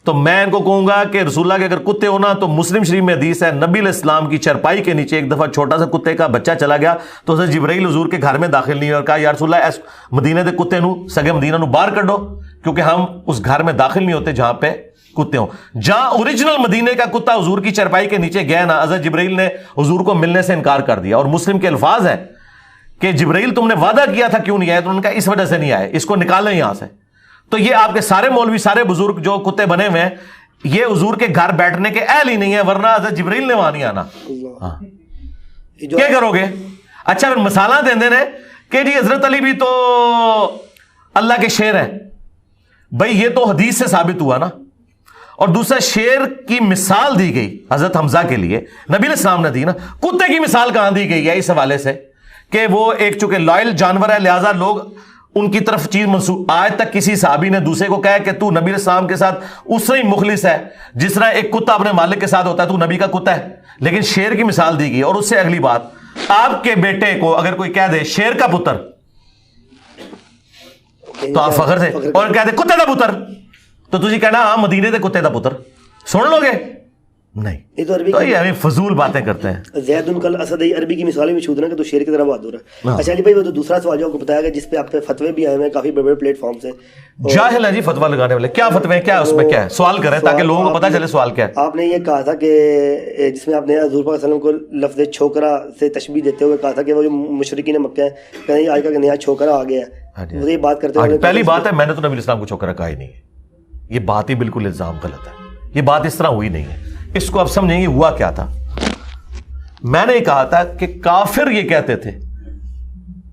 تو میں ان کو کہوں گا کہ رسول اللہ کے اگر کتے ہونا تو مسلم شریف میں حدیث ہے نبی علیہ السلام کی چرپائی کے نیچے ایک دفعہ چھوٹا سا کتے کا بچہ چلا گیا تو حضرت جبرائیل حضور کے گھر میں داخل نہیں اور کہا یا رسول اللہ مدینے دے کتے نو سگے مدینہ نو باہر کڈو کیونکہ ہم اس گھر میں داخل نہیں ہوتے جہاں پہ کتے ہوں. جہاں اوریجنل مدینے کا کتا حضور کی چرپائی کے نیچے گیا نا, حضرت جبرائیل نے حضور کو ملنے سے انکار کر دیا. اور مسلم کے الفاظ ہیں کہ جبرائیل تم نے وعدہ کیا تھا کیوں نہیں آئے, تو انہوں نے کہا اس وجہ سے نہیں آئے, اس کو نکالیں یہاں سے. تو یہ آپ کے سارے مولوی سارے بزرگ جو کتے بنے ہوئے ہیں یہ حضور کے گھر بیٹھنے کے اہل ہی نہیں ہے, ورنہ حضرت جبرائیل نے وہاں نہیں آنا. کیا کرو گے؟ اچھا پھر مسالہ دیں دے کہ جی حضرت علی بھی تو اللہ کے شیر ہیں. بھائی یہ تو حدیث سے ثابت ہوا نا. اور دوسرا شیر کی مثال دی گئی حضرت حمزہ کے لیے نبی علیہ السلام نے دی نا. کتے کی مثال کہاں دی گئی ہے اس حوالے سے کہ وہ ایک چونکہ لائل جانور ہے لہذا لوگ ان کی طرف چیز منسوخ. آج تک کسی صحابی نے دوسرے کو کہا کہ تو نبی علیہ السلام کے ساتھ اس سے ہی مخلص ہے جس طرح ایک کتا اپنے مالک کے ساتھ ہوتا ہے, تو نبی کا کتا ہے. لیکن شیر کی مثال دی گئی. اور اس سے اگلی بات, آپ کے بیٹے کو اگر کوئی کہہ دے شیر کا پتر تو آپ فخر سے, اور کہہ دے کتے دا پتر تو تجھے کہنا ہاں مدینے دے کتے دا پتر سن لو گے نہیں. یہ تو عربی تو یہ ہمیں فضول باتیں کرتے ہیں. زید کل اسد عربی کی مثالیں میں چھوٹ رہا کہ تو شیر کی طرح بات ہو رہا ہے. اچھا علی بھائی وہ تو دوسرا سوال جو آپ کو بتایا گیا جس پہ آپ پہ فتوے بھی آئے ہوئے ہیں کافی بڑے بڑے پلیٹ فارم سے. جاہل ہے جی فتوا لگانے والے. کیا فتوے ہیں, کیا اس میں کیا ہے, سوال کریں تاکہ لوگوں کو پتہ چلے سوال کیا ہے. آپ نے یہ کہا تھا کہ جس میں آپ نے حضور پاک صلی اللہ علیہ وسلم کو لفظ چھوکرا سے تشبیہ دیتے ہوئے کہا تھا کہ وہ جو مشرکین مکہ ہیں کہتے ہیں آج کا نیا چھوکرا آ گیا ہے. وہ یہ بات کرتے ہوئے پہلی بات ہے میں نے تو نبی علیہ السلام کو چھوکرا کہا ہی نہیں ہے. یہ بات ہی بالکل الزام غلط ہے. یہ بات اس طرح ہوئی نہیں ہے. اس کو اب سمجھیں گے ہوا کیا تھا. میں نے یہ کہا تھا کہ کافر یہ کہتے تھے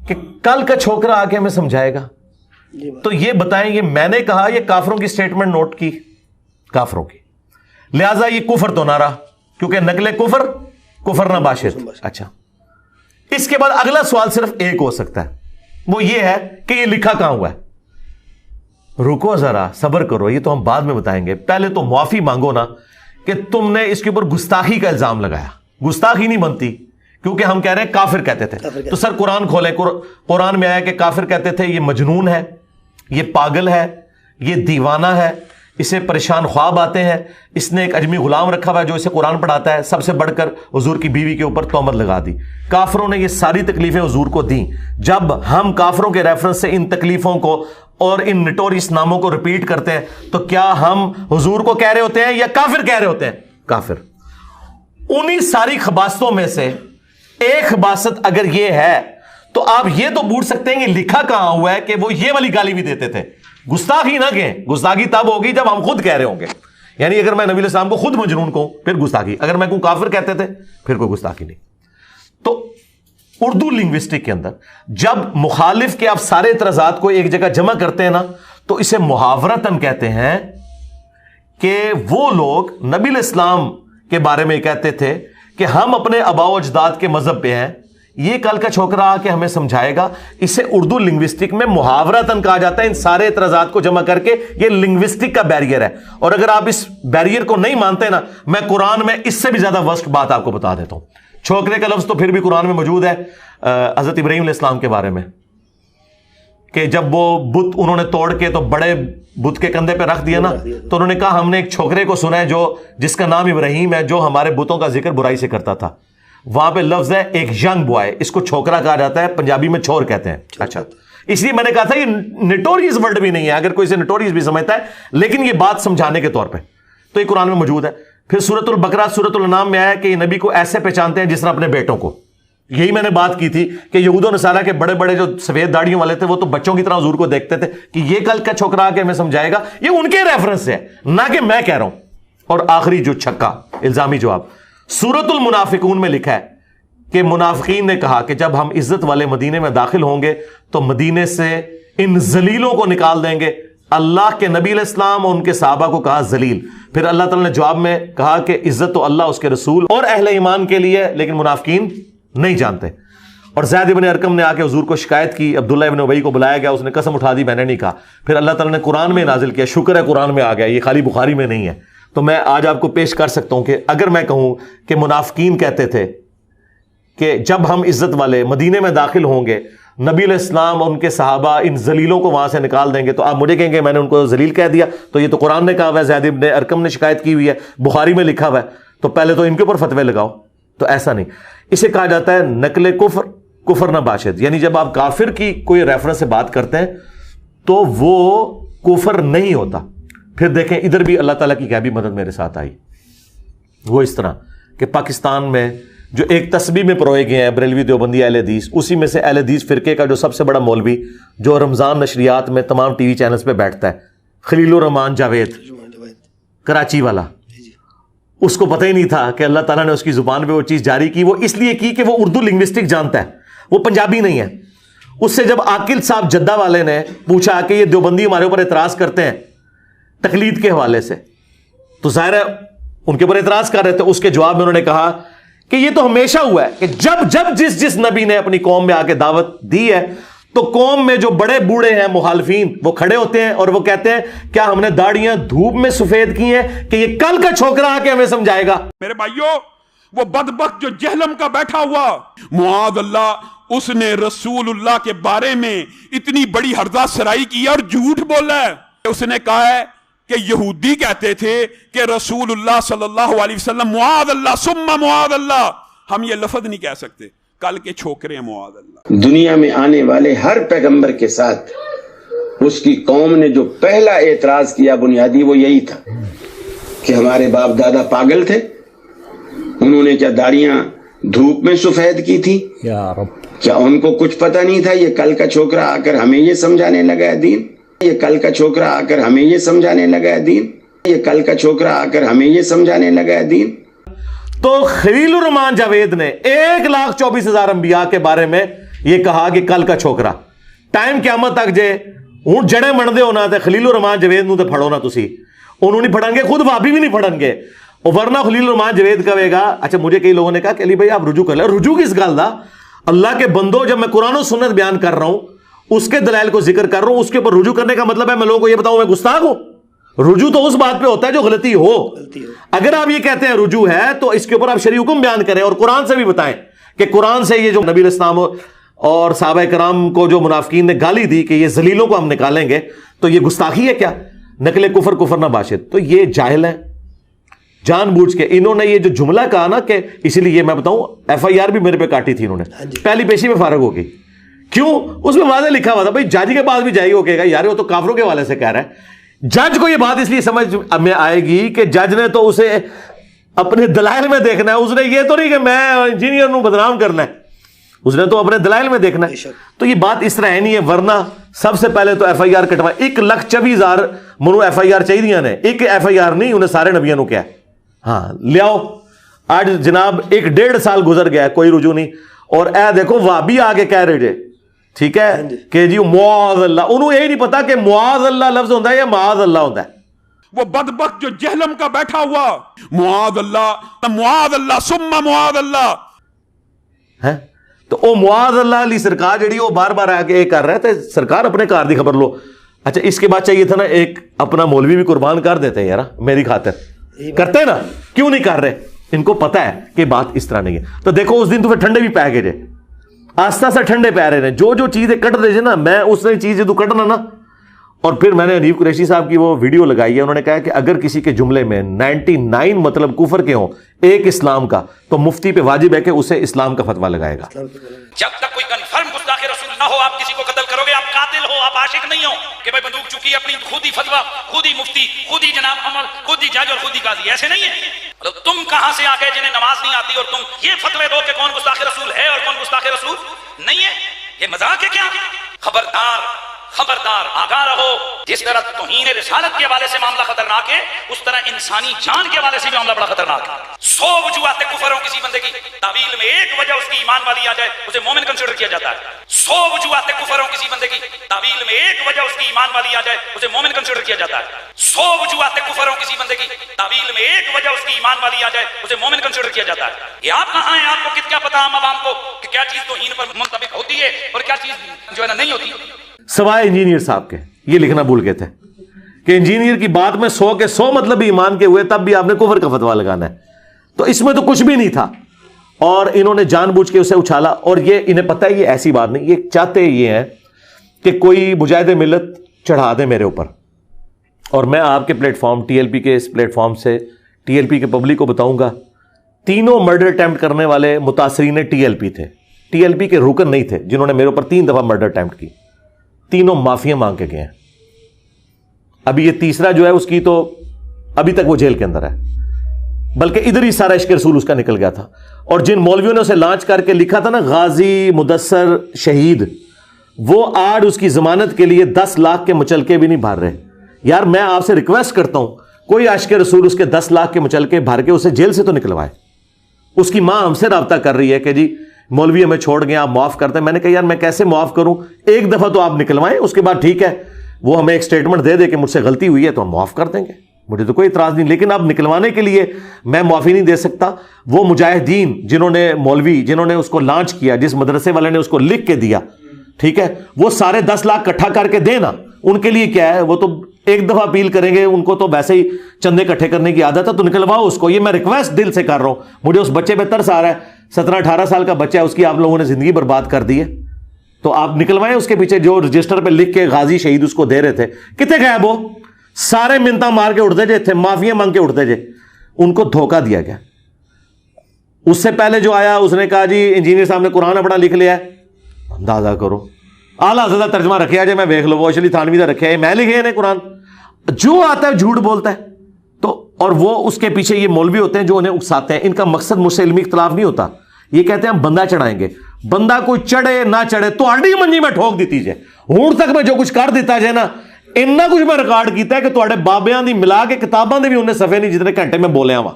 کہ کل کا چھوکرا آ کے ہمیں سمجھائے گا. تو یہ بتائیں یہ میں نے کہا یہ کافروں کی سٹیٹمنٹ نوٹ کی, کافروں کی, لہذا یہ کفر تو نہ رہا کیونکہ نقل کفر کفر نہ باشد. اچھا اس کے بعد اگلا سوال صرف ایک ہو سکتا ہے, وہ یہ ہے کہ یہ لکھا کہاں ہوا ہے. رکو ذرا صبر کرو, یہ تو ہم بعد میں بتائیں گے. پہلے تو معافی مانگو نا کہ تم نے اس کے اوپر گستاخی کا الزام لگایا. گستاخی نہیں بنتی کیونکہ ہم کہہ رہے ہیں کافر کہتے تھے. تو سر قرآن کھولے, قرآن میں آیا کہ کافر کہتے تھے یہ مجنون ہے, یہ پاگل ہے, یہ دیوانہ ہے, اسے پریشان خواب آتے ہیں, اس نے ایک اجمی غلام رکھا ہوا ہے جو اسے قرآن پڑھاتا ہے, سب سے بڑھ کر حضور کی بیوی کے اوپر تہمت لگا دی. کافروں نے یہ ساری تکلیفیں حضور کو دیں. جب ہم کافروں کے ریفرنس سے ان تکلیفوں کو اور ان نٹوریس ناموں کو ریپیٹ کرتے ہیں تو کیا ہم حضور کو کہہ رہے ہوتے ہیں یا کافر کہہ رہے ہوتے ہیں؟ کافر. انہی ساری خباستوں میں سے ایک خباست اگر یہ ہے تو آپ یہ تو پوچھ سکتے ہیں کہ لکھا کہاں ہوا ہے کہ وہ یہ والی گالی بھی دیتے تھے. گستاخی نہ کہیں, گستاخی تب ہوگی جب ہم خود کہہ رہے ہوں گے. یعنی اگر میں نبی علیہ السلام کو خود مجنون کہوں پھر گستاخی, اگر میں کہوں کافر کہتے تھے پھر کوئی گستاخی نہیں. تو اردو لنگوسٹک کے اندر جب مخالف کے آپ سارے اعتراضات کو ایک جگہ جمع کرتے ہیں نا تو اسے محاورتاً کہتے ہیں کہ وہ لوگ نبی علیہ السلام کے بارے میں کہتے تھے کہ ہم اپنے آباء و اجداد کے مذہب پہ ہیں, یہ کل کا چھوکرا آ کے ہمیں سمجھائے گا. اسے اردو لنگوسٹک میں محاورتاً کہا جاتا ہے. ان سارے اعتراضات کو جمع کر کے یہ لنگوسٹک کا بیریئر ہے. اور اگر آپ اس بیریئر کو نہیں مانتے نا, میں قرآن میں اس سے بھی زیادہ ورسٹ بات آپ کو بتا دیتا ہوں. چھوکرے کا لفظ تو پھر بھی قرآن میں موجود ہے حضرت ابراہیم علیہ السلام کے بارے میں کہ جب وہ بت انہوں نے توڑ کے تو بڑے بت کے کندھے پہ رکھ دیا نا تو انہوں نے کہا ہم نے ایک چھوکرے کو سنا ہے جو جس کا نام ابراہیم ہے جو ہمارے بتوں کا ذکر برائی سے کرتا تھا. وہاں پہ لفظ ہے ایک ینگ بوائے, اس کو چھوکرا کہا جاتا ہے, پنجابی میں چھور کہتے ہیں. اچھا اس لیے میں نے کہا تھا یہ نٹوریس ورڈ بھی نہیں ہے, اگر کوئی اسے نٹوریس بھی سمجھتا ہے, لیکن یہ بات سمجھانے کے طور پہ تو یہ قرآن میں موجود ہے. پھر سورۃ البقرہ سورۃ الانعام میں آیا کہ یہ نبی کو ایسے پہچانتے ہیں جس طرح اپنے بیٹوں کو. یہی میں نے بات کی تھی کہ یہود و نصارہ کے بڑے بڑے جو سفید داڑیوں والے تھے وہ تو بچوں کی طرح حضور کو دیکھتے تھے کہ یہ کل کا چھوکرا آ کے ہمیں سمجھائے گا. یہ ان کے ریفرنس ہے نہ کہ میں کہہ رہا ہوں. اور آخری جو چھکا الزامی جواب سورۃ المنافقون میں لکھا ہے کہ منافقین نے کہا کہ جب ہم عزت والے مدینے میں داخل ہوں گے تو مدینے سے ان ذلیلوں کو نکال دیں گے. اللہ کے نبی علیہ السلام اور ان کے صحابہ کو کہا ذلیل. پھر اللہ تعالیٰ نے جواب میں کہا کہ عزت تو اللہ اس کے رسول اور اہل ایمان کے لیے لیکن منافقین نہیں جانتے. اور زید ابن ارقم نے آ کے حضور کو شکایت کی. عبداللہ ابن ابی کو بلایا گیا, اس نے قسم اٹھا دی میں نے نہیں کہا. پھر اللہ تعالیٰ نے قرآن میں نازل کیا, شکر ہے قرآن میں آ گیا, یہ خالی بخاری میں نہیں ہے. تو میں آج آپ کو پیش کر سکتا ہوں کہ اگر میں کہوں کہ منافقین کہتے تھے کہ جب ہم عزت والے مدینے میں داخل ہوں گے نبی علیہ السلام اور ان کے صحابہ ان ذلیلوں کو وہاں سے نکال دیں گے, تو آپ مجھے کہیں گے میں نے ان کو ذلیل کہہ دیا. تو یہ تو قرآن نے کہا ہوا ہے, زید ابن ارقم نے شکایت کی ہوئی ہے, بخاری میں لکھا ہوا ہے, تو پہلے تو ان کے اوپر فتوے لگاؤ. تو ایسا نہیں. اسے کہا جاتا ہے نقل کفر, کفر نہ باشد. یعنی جب آپ کافر کی کوئی ریفرنس سے بات کرتے ہیں تو وہ کفر نہیں ہوتا. پھر دیکھیں ادھر بھی اللہ تعالیٰ کی کیا بھی مدد میرے ساتھ آئی. وہ اس طرح کہ پاکستان میں جو ایک تسبیح میں پروئے گئے ہیں بریلوی دیوبندی اہل حدیث, اسی میں سے اہل حدیث فرقے کا جو سب سے بڑا مولوی جو رمضان نشریات میں تمام ٹی وی چینلز پہ بیٹھتا ہے, خلیل الرحمان جاوید کراچی والا, اس کو پتہ ہی نہیں تھا کہ اللہ تعالیٰ نے اس کی زبان پہ وہ چیز جاری کی. وہ اس لیے کی کہ وہ اردو لنگوسٹک جانتا ہے, وہ پنجابی نہیں ہے. اس سے جب عاقل صاحب جدہ والے نے پوچھا کہ یہ دیوبندی ہمارے اوپر اعتراض کرتے ہیں تقلید کے حوالے سے, تو ظاہر ہے ان کے اوپر اعتراض کر رہے تھے. اس کے جواب میں انہوں نے کہا کہ یہ تو ہمیشہ ہوا ہے کہ جب جس نبی نے اپنی قوم میں آ کے دعوت دی ہے تو قوم میں جو بڑے بوڑھے ہیں مخالفین وہ کھڑے ہوتے ہیں اور وہ کہتے ہیں کیا ہم نے داڑیاں دھوپ میں سفید کی ہیں کہ یہ کل کا چھوکرا آ کے ہمیں سمجھائے گا. میرے بھائیوں, وہ بدبخت جو جہلم کا بیٹھا ہوا معاذ اللہ, اس نے رسول اللہ کے بارے میں اتنی بڑی ہرزہ سرائی کی اور جھوٹ بولا ہے. اس نے کہا ہے کہ یہودی کہتے تھے کہ رسول اللہ صلی اللہ علیہ وسلم معاذ اللہ ثم معاذ اللہ, ہم یہ لفظ نہیں کہہ سکتے, کل کے چھوکرے ہیں معاذ اللہ. دنیا میں آنے والے ہر پیغمبر کے ساتھ اس کی قوم نے جو پہلا اعتراض کیا بنیادی وہ یہی تھا کہ ہمارے باپ دادا پاگل تھے, انہوں نے کیا داڑیاں دھوپ میں سفید کی تھی, کیا ان کو کچھ پتہ نہیں تھا, یہ کل کا چھوکرا آ کر ہمیں یہ سمجھانے لگا ہے دین, یہ کل کا چھوکرا آ کر ہمیں یہ سمجھانے لگا ہے دین, یہ کل کا چھوکرا آ کر ہمیں یہ سمجھانے لگا ہے دین. تو خلیل الرحمان جاوید نے 1,24,000 انبیاء کے بارے میں یہ کہا کہ کل کا چھوکرا ٹائم قیامت تک جے ہوں جڑے منڈے ہونا تے خلیل الرحمان جاوید نو تے پھڑو نا تسی, انہوں نہیں پڑھیں گے, خود وہابی بھی نہیں پڑھیں گے. ورنہ خلیل الرحمان جاوید کہے گا. اچھا مجھے کئی لوگوں نے کہا کہ علی بھائی آپ رجوع کر لیں. رجوع کس گل دا؟ اللہ کے بندو, جب میں قرآن و سنت بیان کر رہا ہوں اس کے دلائل کو ذکر کر رہا ہوں, اس کے اوپر رجوع کرنے کا مطلب ہے میں لوگوں کو یہ بتاؤں میں گستاخ ہوں؟ رجوع تو اس بات پہ ہوتا ہے جو غلطی ہو. اگر آپ یہ کہتے ہیں رجوع ہے تو اس کے اوپر آپ شرعی حکم بیان کریں اور قرآن سے بھی بتائیں کہ قرآن سے یہ جو نبی علیہ السلام اور صحابہ کرام کو جو منافقین نے گالی دی کہ یہ ذلیلوں کو ہم نکالیں گے, تو یہ گستاخی ہے کیا؟ نقل کفر کفر نہ باشد. تو یہ جاہل ہیں جان بوجھ کے. انہوں نے یہ جو جملہ کہا نا کہ اسی لیے میں بتاؤں FIR بھی میرے پہ کاٹی تھی انہوں نے, پہلی پیشی میں فارغ ہو گئی. کیوں؟ اس میں واضح لکھا ہوا تھا بھائی جج کے پاس بھی جائے گی, وہ کہے گا یار وہ تو کافروں کے حوالے سے کہہ رہا ہے. جج کو یہ بات اس لیے سمجھ میں آئے گی کہ جج نے تو اسے اپنے دلائل میں دیکھنا ہے, اس نے یہ تو نہیں کہ میں انجینئر نو بدنام کرنا ہے, اس نے تو اپنے دلائل میں دیکھنا ہے. تو یہ بات اس طرح ہے نہیں ہے. ورنہ سب سے پہلے تو FIR کٹوا 1,24,000 منو FIR چاہیے نے, ایک FIR نہیں, انہیں سارے نبیوں نے کیا ہاں لے آؤ. آج جناب 1.5 سال گزر گیا کوئی رجوع نہیں, اور اے دیکھو وہابی آگے کہہ رہے جے ٹھیک ہے کہ جی معاذ اللہ, انہوں یہی نہیں پتا کہ معاذ اللہ لفظ ہوتا ہے یا معاذ اللہ ہوتا ہے. وہ بدبخت جو جہلم کا بیٹھا ہوا معاذ اللہ ثم معاذ اللہ ہے. تو وہ معاذ اللہ علی سرکار جڑی وہ بار بار آ کے کر رہا ہے, تو سرکار اپنے کار دی خبر لو. اچھا اس کے بعد چاہیے تھا نا ایک اپنا مولوی بھی قربان کر دیتے ہیں یار میری خاطر, کرتے نا, کیوں نہیں کر رہے؟ ان کو پتا ہے کہ بات اس طرح نہیں ہے. تو دیکھو اس دن تو پھر ٹھنڈے بھی پہ گئے, آستہ سے ٹھنڈے پہ رہے ہیں. جو چیزیں کٹ دے جے نا, میں اس نے چیز تو کٹنا نا. اور پھر میں نے حنیف قریشی صاحب کی وہ ویڈیو لگائی ہے, انہوں نے کہا کہ اگر کسی کے جملے میں 99 مطلب کفر کے ہوں, ایک اسلام کا, تو مفتی پہ واجب ہے کہ اسے اسلام کا فتویٰ لگائے گا. جب تک کوئی کنفرم گستاخ رسول نہ ہو, آپ کسی کو قتل کرو گے, آپ قاتل ہو, آپ عاشق نہیں ہو کہ بھائی بندوق چکی اپنی خود ہی فتویٰ, خود ہی مفتی, خود ہی جناب عمر, خود ہی جج اور خود ہی قاضی, ایسے نہیں ہے. مطلب تم کہاں سے آ گئے جنہیں نماز نہیں آتی اور تم یہ فتوے دو کہ کون گستاخ رسول ہے اور کون گستاخ رسول نہیں ہے؟ یہ مذاق ہے کیا؟ خبردار خبردار، آگاہ رہو، جس طرح توہین رسالت کے حوالے سے معاملہ خطرناک ہے اس طرح انسانی جان کے حوالے سے بھی معاملہ بڑا خطرناک ہے۔ 100 وجوہات کفر ہوں کسی بندے کی تعویل میں ایک وجہ اس کی ایمان والی آ جائے اسے مومن کنسیڈر کیا جاتا ہے۔ 100 وجوہات کفر ہوں کسی بندے کی تعویل میں ایک وجہ اس کی ایمان والی آ جائے اسے مومن کنسیڈر کیا جاتا ہے۔ 100 وجوہات کفر ہوں کسی بندے کی تعویل میں ایک وجہ اس کی ایمان والی آ جائے اسے مومن کنسیڈر کیا جاتا ہے۔ یہ آپ کہاں ہیں؟ آپ کو کیا پتا عام عوام کو کہ کیا چیز توہین پر منطبق ہوتی ہے اور کیا چیز جو ہے نا نہیں ہوتی؟ سوائے انجینئر صاحب کے یہ لکھنا بھول گئے تھے کہ انجینئر کی بات میں 100 کے 100 مطلب بھی ایمان کے ہوئے، تب بھی آپ نے کفر کا فتویٰ لگانا ہے۔ تو اس میں تو کچھ بھی نہیں تھا اور انہوں نے جان بوجھ کے اسے اچھالا، اور یہ انہیں پتہ ہے یہ ایسی بات نہیں، یہ چاہتے یہ ہیں کہ کوئی مجاہد ملت چڑھا دے میرے اوپر۔ اور میں آپ کے plate form T L P کے اس پلیٹ فارم سے ٹی ایل پی کے پبلک کو بتاؤں گا، تینوں مرڈر اٹیمپٹ کرنے والے متاثرین ٹی ایل پی تھے، ٹی ایل پی کے رکن نہیں تھے جنہوں نے میرے اوپر 3 دفعہ مرڈر اٹیمپٹ کی، تینوں معافیاں مانگ کے گئے ہیں۔ ابھی یہ تیسرا جو ہے اس کی تو ابھی تک وہ جیل کے اندر ہے، بلکہ ادھر ہی سارا عشق رسول اس کا نکل گیا تھا۔ اور جن مولویوں نے اسے لانچ کر کے لکھا تھا نا غازی مدثر شہید، وہ آج اس کی ضمانت کے لیے 10 لاکھ کے مچلکے بھی نہیں بھر رہے۔ یار میں آپ سے ریکویسٹ کرتا ہوں کوئی عشق رسول اس کے 10 لاکھ کے مچلکے بھر کے اسے جیل سے تو نکلوائے۔ اس کی ماں ہم سے رابطہ کر رہی ہے کہ جی مولوی ہمیں چھوڑ گئے، آپ معاف کرتے ہیں۔ میں نے کہا یار میں کیسے معاف کروں، ایک دفعہ تو آپ نکلوائیں، اس کے بعد ٹھیک ہے وہ ہمیں ایک سٹیٹمنٹ دے دے کہ مجھ سے غلطی ہوئی ہے تو ہم معاف کر دیں گے، مجھے تو کوئی اعتراض نہیں، لیکن آپ نکلوانے کے لیے میں معافی نہیں دے سکتا۔ وہ مجاہدین جنہوں نے مولوی جنہوں نے اس کو لانچ کیا، جس مدرسے والے نے اس کو لکھ کے دیا، ٹھیک ہے، وہ سارے 10 لاکھ اکٹھا کر کے دینا، ان کے لیے کیا ہے، وہ تو ایک دفعہ اپیل کریں گے، ان کو تو ویسے ہی چندے اکٹھے کرنے کی عادت ہے، تو نکلواؤ اس کو۔ یہ میں ریکویسٹ دل سے کر رہا ہوں، مجھے اس بچے پہ ترس آ رہا ہے، 17-18 سال کا بچہ ہے، اس کی آپ لوگوں نے زندگی برباد کر دی ہے، تو آپ نکلوائیں اس کے پیچھے جو رجسٹر پہ لکھ کے غازی شہید اس کو دے رہے تھے۔ کتنے گئے وہ سارے منتا مار کے اٹھتے جے تھے، معافیاں مانگ کے اٹھتے جے، ان کو دھوکہ دیا گیا۔ اس سے پہلے جو آیا اس نے کہا جی انجینئر صاحب نے قرآن اپنا لکھ لیا ہے، اندازہ کرو اعلیٰ حضرت ترجمہ رکھا جائے، میں دیکھ لو وہ اشلی تھانوی کا رکھا ہے، میں لکھے ہیں قرآن، جو آتا ہے جھوٹ بولتا ہے۔ تو اور وہ اس کے پیچھے یہ مولوی ہوتے ہیں جو انہیں اکساتے ہیں، ان کا مقصد مجھ سے علمی اختلاف نہیں ہوتا، یہ کہتے ہیں ہم بندہ چڑھائیں گے، بندہ کوئی چڑھے نہ چڑھے تو آڈی منجی میں ٹھوک دیتی جائے، ہون تک میں جو کچھ کر دیتا جائے نا، اتنا کچھ میں ریکارڈ کیتا ہے کہ تواڈے بابیاں دی ملا کے کتاباں دے بھی انہیں صفحے نہیں جتنے گھنٹے میں بولیا وا،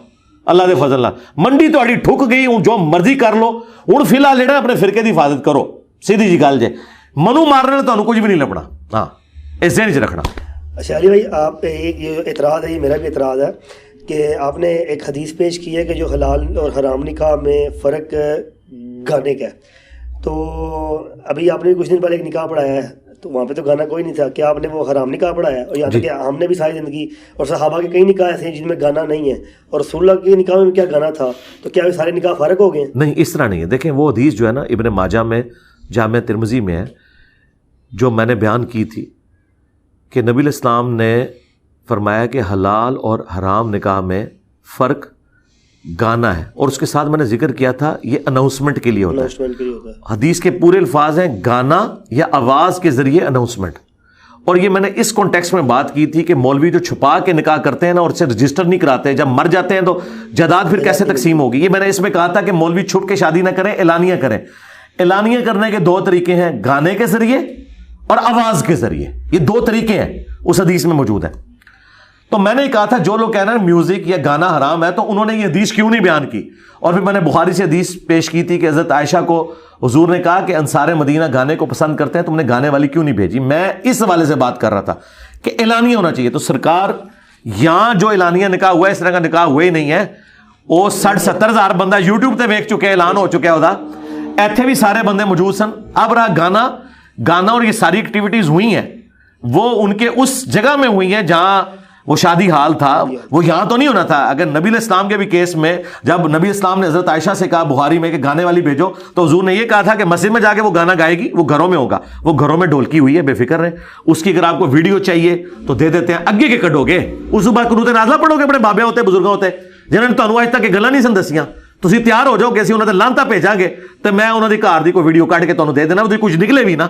اللہ دے فضل نال منڈی تواڈی ٹھک گئی، ہوں جو مرضی کر لو، ہوں فی الحال جڑا اپنے فرقے دی حفاظت کرو، سیدھی جی گل جے، منو مارنے تو کچھ بھی نہیں لبنا، ہاں اس ذہن چ رکھنا۔ اچھا علی بھائی، آپ پہ ایک یہ اعتراض ہے، یہ میرا بھی اعتراض ہے کہ آپ نے ایک حدیث پیش کی ہے کہ جو حلال اور حرام نکاح میں فرق گانے کا ہے، تو ابھی آپ نے کچھ دن پہلے ایک نکاح پڑھایا ہے، تو وہاں پہ تو گانا کوئی نہیں تھا، کیا آپ نے وہ حرام نکاح پڑھایا ہے؟ اور یہاں تک کہ ہم نے بھی ساری زندگی اور صحابہ کے کئی نکاح ایسے ہیں جن میں گانا نہیں ہے، اور رسول اللہ کے نکاح میں کیا گانا تھا، تو کیا سارے نکاح فرق ہو گئے؟ نہیں، اس طرح نہیں ہے۔ دیکھیں وہ حدیث جو ہے نا ابن ماجہ میں جامع ترمذی میں ہے، جو میں نے بیان کی تھی کہ نبی علیہ السلام نے فرمایا کہ حلال اور حرام نکاح میں فرق گانا ہے، اور اس کے ساتھ میں نے ذکر کیا تھا یہ اناؤنسمنٹ کے لیے ہوتا ہے۔ حدیث کے پورے الفاظ ہیں گانا یا آواز کے ذریعے اناؤنسمنٹ، اور یہ میں نے اس کانٹیکسٹ میں بات کی تھی کہ مولوی جو چھپا کے نکاح کرتے ہیں نا اور اسے رجسٹر نہیں کراتے، جب مر جاتے ہیں تو جائیداد پھر کیسے تقسیم ہوگی، یہ میں نے اس میں کہا تھا کہ مولوی چھپ کے شادی نہ کریں، اعلانیہ کریں۔ اعلانیہ کرنے کے 2 طریقے ہیں، گانے کے ذریعے اور آواز کے ذریعے، یہ 2 طریقے ہیں اس حدیث میں موجود ہیں۔ تو میں نے کہا تھا جو لوگ کہہ رہے ہیں میوزک یا گانا حرام ہے، تو انہوں نے یہ حدیث کیوں نہیں بیان کی، اور پھر میں نے بخاری سے حدیث پیش کی تھی کہ حضرت عائشہ کو حضور نے کہا کہ انصار مدینہ گانے کو پسند کرتے ہیں، تم نے گانے والی کیوں نہیں بھیجی۔ میں اس حوالے سے بات کر رہا تھا کہ اعلانیہ ہونا چاہیے، تو سرکار یہاں جو اعلانیہ نکاح ہوا ہے اس طرح کا نکاح ہوا ہی نہیں ہے، وہ 60-70 ہزار بندہ یوٹیوب تے ویکھ چکے، اعلان ہو چکا ہے، ایتھے بھی سارے بندے موجود سن۔ اب رہا گانا اور یہ ساری ایکٹیویٹیز ہوئی ہیں وہ ان کے اس جگہ میں ہوئی ہیں جہاں وہ شادی حال تھا، وہ یہاں تو نہیں ہونا تھا۔ اگر نبی علیہ السلام کے بھی کیس میں جب نبی السلام نے حضرت عائشہ سے کہا بخاری میں کہ گانے والی بھیجو، تو حضور نے یہ کہا تھا کہ مسجد میں جا کے وہ گانا گائے گی، وہ گھروں میں ہوگا، وہ گھروں میں ڈھولکی ہوئی ہے، بے فکر رہیں۔ اس کی اگر آپ کو ویڈیو چاہیے تو دے دیتے ہیں، اگے کے کڈو گے اس بعد قنوت نازلہ پڑھو گے، بڑے بابے ہوتے بزرگ ہوتے جنہوں نے تمہیں آج تک یہ گلاں نہیں سن دسیاں، تسی تیار ہو جاؤ کہ اسی انہوں نے لانتا بھیجاں گے تو میں انہوں نے گھر دی کوئی ویڈیو کٹ کے تمہیں دے دینا، وہ کچھ نکلے بھی نا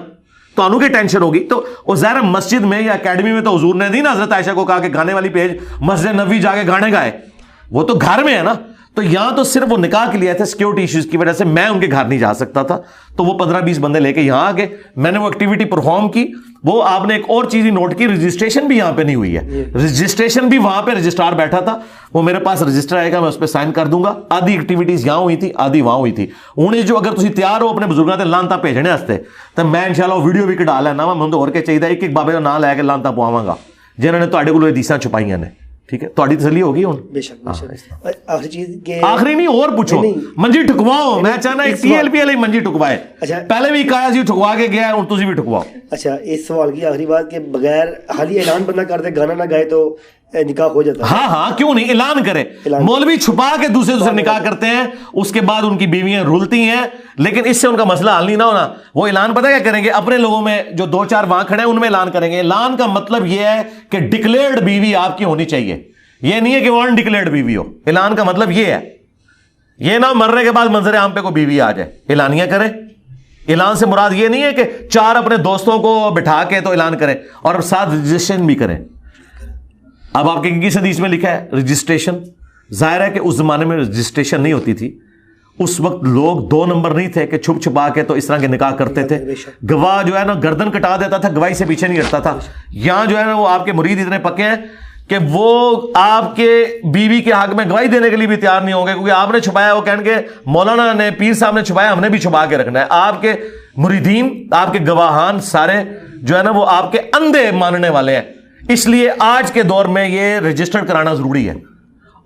تو انہوں کی ٹینشن ہوگی۔ تو وہ ظاہر مسجد میں یا اکیڈمی میں تو حضور نے نہیں نا حضرت عائشہ کو کہا کہ گانے والی پیج مسجد نبوی جا کے گانے گائے، وہ تو گھر میں ہے نا. تو یہاں تو صرف وہ نکاح کے لیے آئے تھے, سیکورٹی ایشوز کی وجہ سے میں ان کے گھر نہیں جا سکتا تھا, تو وہ 15-20 بندے لے کے یہاں آ گئے. میں نے وہ ایکٹیویٹی پرفارم کی. وہ آپ نے ایک اور چیز نوٹ کی, رجسٹریشن بھی یہاں پہ نہیں ہوئی ہے. رجسٹریشن بھی وہاں پہ رجسٹرار بیٹھا تھا, وہ میرے پاس رجسٹر آئے گا, میں اس پہ سائن کر دوں گا. آدھی ایکٹیویٹیز یہاں ہوئی تھی, آدھی وہاں ہوئی تھی. انہیں جو اگر تسی تیار ہو اپنے بزرگاں تے لانتا بھیجنے واسطے, تو میں انشاءاللہ وہ ویڈیو بھی کڈا لینا وا. میں تو اور کے چاہیے ایک بابے کا نام لے کے لانتا پواواں گا جنہوں نے تواڈے کولوں حدیثاں چھپائیاں نے. ٹھیک ہے, تہاڈی تسلی ہوگی ہن. بے شک, بے شک. آخری چیز کہ آخری نہیں اور پوچھو, منجی ٹھکواؤ. میں چاہنا ایک ٹی ایل پی والے منجی ٹھکوائے. پہلے بھی کہا سی ٹھکوا کے گیا ہے, اور تسی بھی ٹھکواؤ. اچھا, اس سوال کی آخری بات کہ بغیر حالی اعلان بندہ کر دے, گانا نہ گائے تو نکاح ہو جاتا ہے. ہاں ہاں, کیوں نہیں, اعلان کرے. مولوی چھپا کے دوسرے نکاح کرتے ہیں, اس کے بعد ان کی بیویاں رولتی ہیں, لیکن اس سے ان کا مسئلہ حل نہیں نہ ہونا. وہ اعلان پتہ کیا کریں گے, اپنے لوگوں میں جو 2-4 وہاں کھڑے ہیں ان میں اعلان کریں گے. اعلان کا مطلب یہ ہے کہ ڈکلیئرڈ بیوی آپ کی ہونی چاہیے, یہ نہیں ہے کہ وہ انڈکلیئرڈ بیوی ہو. اعلان کا مطلب یہ ہے, یہ نہ مرنے کے بعد منظر عام پہ کوئی بیوی آ جائے. اعلانیہ کریں. اعلان سے مراد یہ نہیں ہے کہ 4 اپنے دوستوں کو بٹھا کے تو اعلان کریں, اور ساتھ رجسٹریشن بھی کریں. اب آپ کے کس حدیث میں لکھا ہے رجسٹریشن؟ ظاہر ہے کہ اس زمانے میں رجسٹریشن نہیں ہوتی تھی. اس وقت لوگ 2 نمبر نہیں تھے کہ چھپ چھپا کے تو اس طرح کے نکاح کرتے تھے. گواہ جو ہے نا گردن کٹا دیتا تھا, گواہی سے پیچھے نہیں ہٹتا تھا. یہاں جو ہے نا وہ آپ کے مرید اتنے پکے ہیں کہ وہ آپ کے بیوی کے حق میں گواہی دینے کے لیے بھی تیار نہیں ہوں گے, کیونکہ آپ نے چھپایا. وہ کہیں گے مولانا نے, پیر صاحب نے چھپایا, ہم نے بھی چھپا کے رکھنا ہے. آپ کے مریدین, آپ کے گواہان سارے جو ہے نا وہ آپ کے اندھے ماننے والے ہیں. اس لیے آج کے دور میں یہ رجسٹر کرانا ضروری ہے.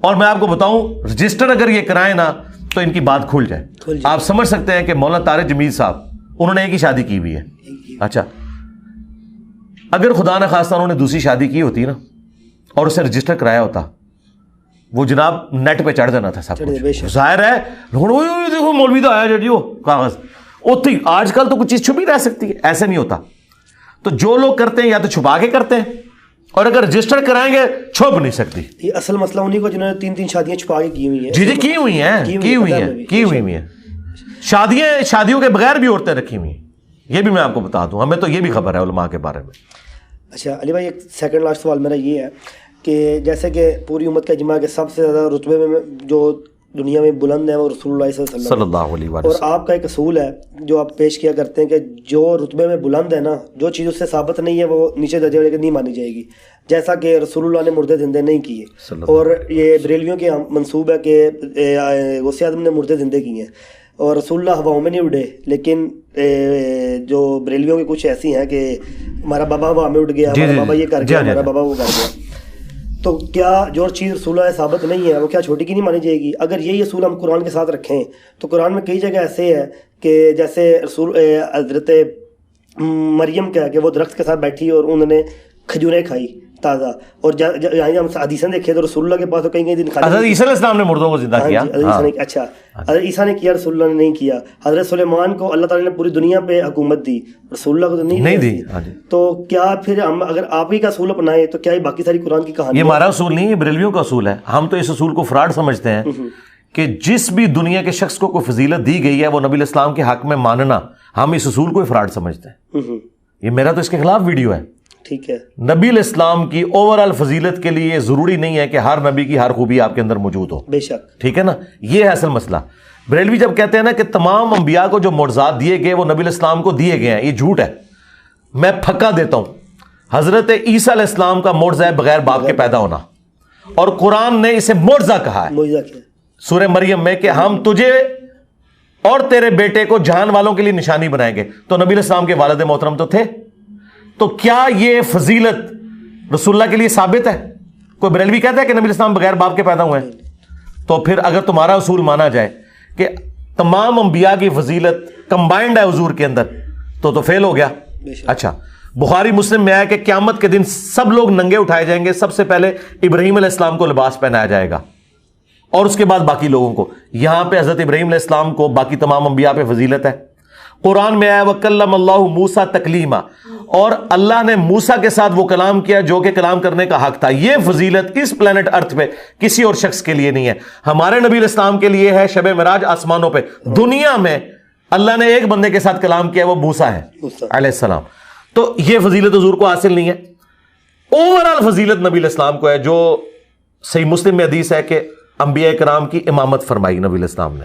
اور میں آپ کو بتاؤں, رجسٹر اگر یہ کرائیں نا تو ان کی بات کھل جائے. آپ سمجھ سکتے ہیں کہ مولانا طارق جمیل صاحب, انہوں نے ایک ہی شادی کی ہوئی ہے. اچھا, اگر خدا نخواستہ انہوں نے دوسری شادی کی ہوتی نا اور اسے رجسٹر کرایا ہوتا, وہ جناب نیٹ پہ چڑھ جانا تھا سب کچھ. ظاہر ہے دیکھو مولوی تو آیا جی وہ کاغذ اوتی. آج کل تو کچھ چیز چھپی رہ سکتی ہے, ایسے نہیں ہوتا. تو جو لوگ کرتے ہیں یا تو چھپا کے کرتے ہیں, اور اگر رجسٹر کرائیں گے چھپ نہیں سکتی. یہ اصل مسئلہ انہیں کو جنہوں نے 3 شادیاں چھپا کے کی ہوئی ہیں. جی جی کی ہوئی ہیں. شادیوں کے بغیر بھی عورتیں رکھی ہوئی ہیں, یہ بھی میں آپ کو بتا دوں. ہمیں تو یہ بھی خبر ہے علماء کے بارے میں. اچھا علی بھائی, ایک سیکنڈ لاسٹ سوال میرا یہ ہے کہ جیسے کہ پوری امت کا اجماع کہ سب سے زیادہ رتبے میں جو دنیا میں بلند ہے وہ رسول اللہ صلی اللہ علیہ وسلم. اور آپ کا ایک اصول ہے جو آپ پیش کیا کرتے ہیں کہ جو رتبے میں بلند ہے نا, جو چیز اس سے ثابت نہیں ہے وہ نیچے درجے والے نہیں مانی جائے گی. جیسا کہ رسول اللہ نے مردے زندے نہیں کیے, اور یہ بریلویوں کے منصوب ہے کہ غوث اعظم نے مردے زندے کیے ہیں, اور رسول اللہ ہواؤں میں نہیں اڑے. لیکن جو بریلویوں کی کچھ ایسی ہیں کہ ہمارا بابا ہوا میں اڑ گیا, ہمارا بابا یہ کر گیا, ہمارا بابا وہ کر گیا. تو کیا جو چیز رسول اللہ ثابت نہیں ہے وہ کیا چھوٹی کی نہیں مانی جائے گی؟ اگر یہی اصول ہم قرآن کے ساتھ رکھیں تو قرآن میں کئی جگہ ایسے ہے کہ جیسے رسول حضرت مریم کیا کہ وہ درخت کے ساتھ بیٹھی اور انہوں نے کھجوریں کھائی تازہ, اور ہم حدیثیں دیکھیں تو رسول اللہ کے پاس تو کئی دن حضرت عیسیٰ علیہ السلام نے مردوں کو زندہ کیا. اچھا, حضرت عیسیٰ نے کیا, رسول اللہ نے نہیں کیا. حضرت سلیمان کو اللہ تعالیٰ نے پوری دنیا پہ حکومت دی, رسول اللہ کو تو نہیں دی. تو کیا پھر ہم اگر آپ ہی کا اصول اپنائیں تو کیا یہ باقی ساری قرآن کی کہانی؟ یہ ہمارا اصول نہیں, یہ بریلویوں کا اصول ہے. ہم تو اس اصول کو فراڈ سمجھتے ہیں کہ جس بھی دنیا کے شخص کو کوئی فضیلت دی گئی ہے وہ نبی علیہ السلام کے حق میں ماننا, ہم اس اصول کو فراڈ سمجھتے ہیں. یہ میرا تو اس کے خلاف ویڈیو ہے. ٹھیک ہے, نبی علیہ السلام کی اوور آل فضیلت کے لیے ضروری نہیں ہے کہ ہر نبی کی ہر خوبی آپ کے اندر موجود ہو. بے شک, ٹھیک ہے نا, یہ ہے اصل مسئلہ. بریلوی جب کہتے ہیں نا کہ تمام انبیاء کو جو معجزات دیے گئے وہ نبی علیہ السلام کو دیے گئے ہیں, یہ جھوٹ ہے. میں پھکا دیتا ہوں, حضرت عیسیٰ علیہ السلام کا معجزہ ہے بغیر باپ کے پیدا ہونا, اور قرآن نے اسے معجزہ کہا ہے سورہ مریم میں کہ ہم تجھے اور تیرے بیٹے کو جہان والوں کے لیے نشانی بنائیں گے. تو نبی علیہ السلام کے والد محترم تو تھے. تو کیا یہ فضیلت رسول اللہ کے لیے ثابت ہے؟ کوئی بریلوی کہتا ہے کہ نبی علیہ السلام بغیر باپ کے پیدا ہوئے ہیں؟ تو پھر اگر تمہارا اصول مانا جائے کہ تمام انبیاء کی فضیلت کمبائنڈ ہے حضور کے اندر تو فیل ہو گیا. اچھا, بخاری مسلم میں آیا کہ قیامت کے دن سب لوگ ننگے اٹھائے جائیں گے, سب سے پہلے ابراہیم علیہ السلام کو لباس پہنایا جائے گا اور اس کے بعد باقی لوگوں کو. یہاں پہ حضرت ابراہیم علیہ السلام کو باقی تمام انبیاء پہ فضیلت ہے. قرآن میں آیا وَكَلَّمَ اللَّهُ مُوسَىٰ تَكْلِيمًا, اور اللہ نے موسیٰ کے ساتھ وہ کلام کیا جو کہ کلام کرنے کا حق تھا. یہ فضیلت اس پلانٹ ارتھ پہ کسی اور شخص کے لیے نہیں ہے. ہمارے نبی علیہ السلام کے لیے ہے شب معراج آسمانوں پہ. دنیا میں اللہ نے ایک بندے کے ساتھ کلام کیا, وہ موسیٰ ہے علیہ السلام. تو یہ فضیلت حضور کو حاصل نہیں ہے. اوور آل فضیلت نبی علیہ السلام کو ہے, جو صحیح مسلم میں حدیث ہے کہ انبیاء کرام کی امامت فرمائی نبی علیہ السلام نے.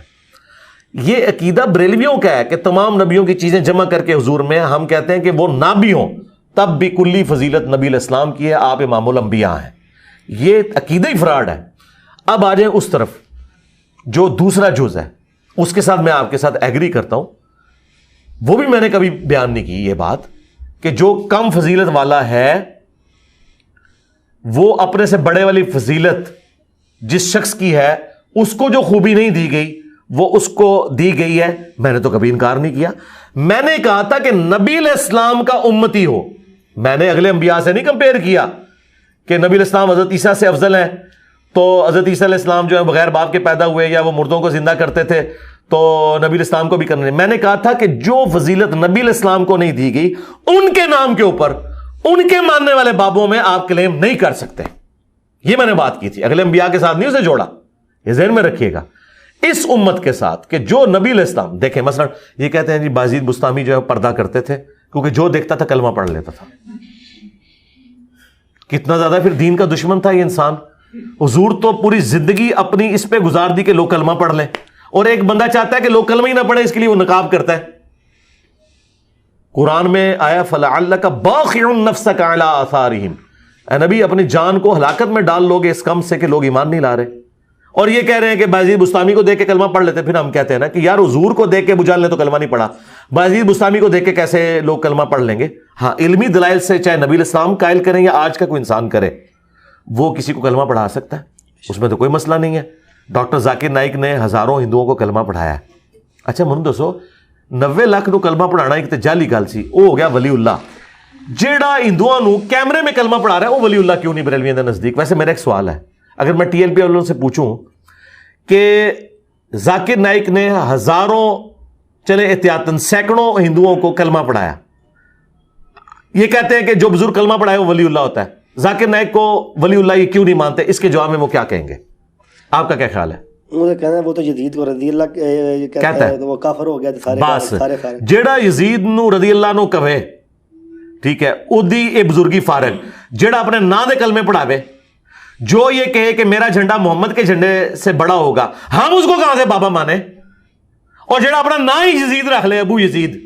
یہ عقیدہ بریلویوں کا ہے کہ تمام نبیوں کی چیزیں جمع کر کے حضور میں ہم کہتے ہیں کہ وہ نہ بھی ہوں تب بھی کلی فضیلت نبی علیہ السلام کی ہے, آپ امام الانبیاء ہیں. یہ عقیدہ ہی فراڈ ہے. اب آ جائیں اس طرف جو دوسرا جز ہے, اس کے ساتھ میں آپ کے ساتھ ایگری کرتا ہوں. وہ بھی میں نے کبھی بیان نہیں کی یہ بات کہ جو کم فضیلت والا ہے وہ اپنے سے بڑے والی فضیلت جس شخص کی ہے اس کو جو خوبی نہیں دی گئی وہ اس کو دی گئی ہے. میں نے تو کبھی انکار نہیں کیا. میں نے کہا تھا کہ نبی علیہ السلام کا امتی ہو. میں نے اگلے انبیاء سے نہیں کمپیئر کیا کہ نبی علیہ السلام حضرت عیسیٰ سے افضل ہیں تو حضرت عیسیٰ علیہ السلام جو ہے بغیر باپ کے پیدا ہوئے یا وہ مردوں کو زندہ کرتے تھے تو نبی علیہ السلام کو بھی کرنا. میں نے کہا تھا کہ جو فضیلت نبی علیہ السلام کو نہیں دی گئی ان کے نام کے اوپر ان کے ماننے والے بابوں میں آپ کلیم نہیں کر سکتے. یہ میں نے بات کی تھی. اگلے انبیاء کے ساتھ نہیں اسے جوڑا. یہ ذہن میں رکھیے گا. اس امت کے ساتھ کہ جو نبی علیہ السلام دیکھیں مثلا یہ کہتے ہیں جی بازید بستامی جو ہے پردہ کرتے تھے کیونکہ جو دیکھتا تھا کلمہ پڑھ لیتا تھا. کتنا زیادہ پھر دین کا دشمن تھا یہ انسان. حضور تو پوری زندگی اپنی اس پہ گزار دی کہ لوگ کلمہ پڑھ لیں, اور ایک بندہ چاہتا ہے کہ لوگ کلمہ ہی نہ پڑھیں اس کے لیے وہ نقاب کرتا ہے. قرآن میں آیا فَلَعَلَّكَ بَاخِعٌ نَفْسَكَ عَلَىٰ آثَارِهِمْ, اے نبی اپنی جان کو ہلاکت میں ڈال لو گے اس کم سے کہ لوگ ایمان نہیں لا رہے. اور یہ کہہ رہے ہیں کہ بازید بستامی کو دیکھ کے کلمہ پڑھ لیتے. پھر ہم کہتے ہیں نا کہ یار حضور کو دیکھ کے بجال نے تو کلمہ نہیں پڑھا, بازید بستامی کو دیکھ کے کیسے لوگ کلمہ پڑھ لیں گے. ہاں علمی دلائل سے چاہے نبی علیہ السلام قائل کریں یا آج کا کوئی انسان کرے وہ کسی کو کلمہ پڑھا سکتا ہے, اس میں تو کوئی مسئلہ نہیں ہے. ڈاکٹر ذاکر نائک نے ہزاروں ہندوؤں کو کلمہ پڑھایا ہے. اچھا من دسو 90 لاکھ نو کلمہ پڑھانا ایک تے جعلی گل سی, وہ ہو گیا ولی اللہ. جیڑا ہندوؤں نو کیمرے میں کلمہ پڑھا رہا ہے وہ ولی اللہ کیوں نہیں بریلویوں دے نزدیک؟ ویسے میرا ایک سوال ہے, اگر میں ٹی ایل پی والوں سے پوچھوں کہ ذاکر نائک نے ہزاروں چلے احتیاطاً سینکڑوں ہندوؤں کو کلمہ پڑھایا, یہ کہتے ہیں کہ جو بزرگ کلمہ پڑھائے وہ ولی اللہ ہوتا ہے, ذاکر نائک کو ولی اللہ یہ کیوں نہیں مانتے؟ اس کے جواب میں وہ کیا کہیں گے؟ آپ کا کیا خیال ہے؟ مجھے کہنا ہے وہ تو یزید کو رضی اللہ کہتا ہے تو وہ کافر ہو گیا بس. جیڑا یزید نو رضی اللہ نو کہے ٹھیک ہے اودی اے بزرگی فارغ, جیڑا اپنے نا دے کلمے پڑھاوے, جو یہ کہے کہ میرا جھنڈا محمد کے جھنڈے سے بڑا ہوگا, ہم اس کو کہاں سے بابا مانے؟ اور جیڑا اپنا نا ہی یزید رکھ لے ابو یزید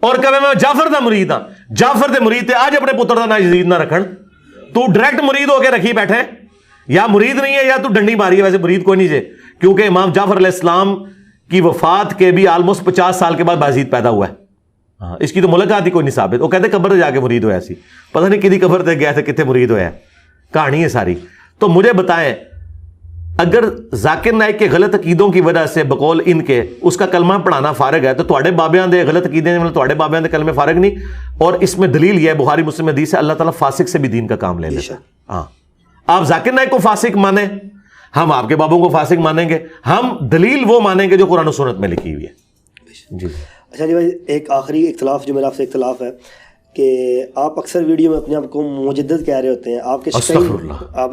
اور کہے میں جعفر دا مرید ہاں, جعفر دے مرید تے آج اپنے پتر دا نا یزید نہ رکھن. تو ڈائریکٹ مرید ہو کے رکھی بیٹھے, یا مرید نہیں ہے یا تو ڈنڈی ماری ہے. ویسے مرید کوئی نہیں جے, کیونکہ امام جعفر علیہ السلام کی وفات کے بھی آلموسٹ 50 سال کے بعد بازید پیدا ہوا ہے. اس کی تو ملاقات ہی کوئی نہیں ثابت. وہ کہتے قبر جا کے مرید ہوا ایسی, پتہ نہیں کدی قبر تے گیا تھا کتنے مرید ہوا ہے, کہانی ہے ساری. تو مجھے بتائیں اگر ذاکر نائک کے غلط عقیدوں کی وجہ سے بقول ان کے اس کا کلمہ پڑھانا فارغ ہے تو تواڈے بابیاں دے غلط عقیدے مطلب تواڈے بابیاں دے کلمے فارغ نہیں. اور اس میں دلیل یہ ہے بخاری مسلم حدیث ہے اللہ تعالیٰ فاسق سے بھی دین کا کام لے لیتا ہے. ہاں آپ ذاکر نائک کو فاسق مانیں, ہم آپ کے بابوں کو فاسق مانیں گے, ہم دلیل وہ مانیں گے جو قرآن و سنت میں لکھی ہوئی ہے. جی اچھا جی بھائی, ایک آخری اختلاف جو میرا آپ سے اختلاف ہے کہ آپ اکثر ویڈیو میں اپنے آپ کو مجدد کہہ رہے ہوتے ہیں. آپ کے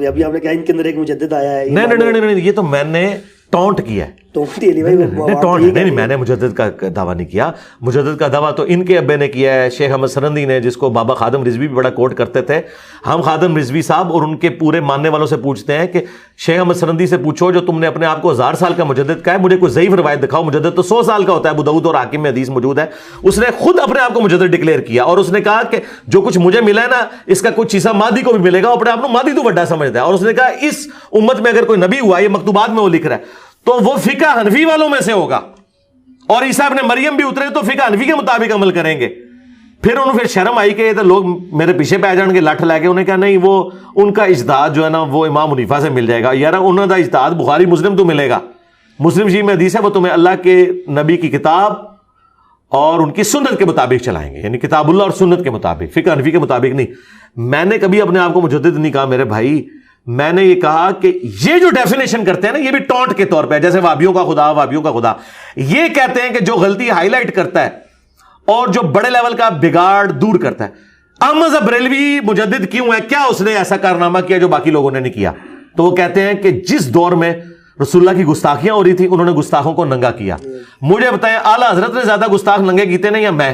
آپ نے کہا ان کے اندر ایک مجدد آیا ہے. نہیں, یہ تو میں نے ٹونٹ کیا ہے. نہیں, میں نے مجدد کا دعویٰ نہیں کیا. مجدد کا دعویٰ تو ان کے ابے نے کیا ہے, شیخ احمد سرندی نے, جس کو بابا خادم رضوی بھی بڑا کوٹ کرتے تھے. ہم خادم رضوی صاحب اور ان کے پورے ماننے والوں سے پوچھتے ہیں کہ شیخ احمد سرندی سے پوچھو جو تم نے اپنے آپ کو 1000 سال کا مجدد کہا ہے, مجھے کوئی ضعیف روایت دکھاؤ. مجدد تو 100 سال کا ہوتا ہے, ابو داؤد اور حاکم میں حدیث موجود ہے. اس نے خود اپنے آپ کو مجدد ڈکلیئر کیا اور اس نے کہا کہ جو کچھ مجھے ملا ہے نا اس کا کچھ حصہ مادی کو بھی ملے گا. اپنے آپ کو مادی تو بڑا سمجھتا ہے. اور اس نے کہا اس امت میں اگر کوئی نبی ہوا, یہ مکتوبات میں وہ لکھ رہا ہے, تو وہ فقہ حنفی والوں میں سے ہوگا. اور عیسیٰ ابن مریم بھی اترے تو فقہ حنفی کے مطابق عمل کریں گے. پھر انہوں پھر شرم آئی کہ تو لوگ میرے پیچھے پہ آ جان گے لٹھ لے کے. انہیں کہا نہیں, وہ ان کا اجتہاد جو ہے نا وہ امام حنیفہ سے مل جائے گا. یار انہوں کا اجتہاد بخاری مسلم تو ملے گا, مسلم شریف میں حدیث ہے, وہ تمہیں اللہ کے نبی کی کتاب اور ان کی سنت کے مطابق چلائیں گے, یعنی کتاب اللہ اور سنت کے مطابق, فقہ حنفی کے مطابق نہیں. میں نے کبھی اپنے آپ کو مجدد نہیں کہا میرے بھائی. میں نے یہ کہا کہ یہ جو ڈیفینیشن کرتے ہیں نا یہ بھی ٹونٹ کے طور پہ, جیسے وابیوں کا خدا, وابیوں کا خدا, یہ کہتے ہیں کہ جو غلطی ہائی لائٹ کرتا ہے اور جو بڑے لیول کا بگاڑ دور کرتا ہے. احمد بریلوی مجدد کیوں ہے؟ کیا اس نے ایسا کارنامہ کیا جو باقی لوگوں نے نہیں کیا؟ تو وہ کہتے ہیں کہ جس دور میں رسول اللہ کی گستاخیاں ہو رہی تھی انہوں نے گستاخوں کو ننگا کیا. مجھے بتائیں اعلیٰ حضرت نے زیادہ گستاخ ننگے کیتے نہیں یا میں؟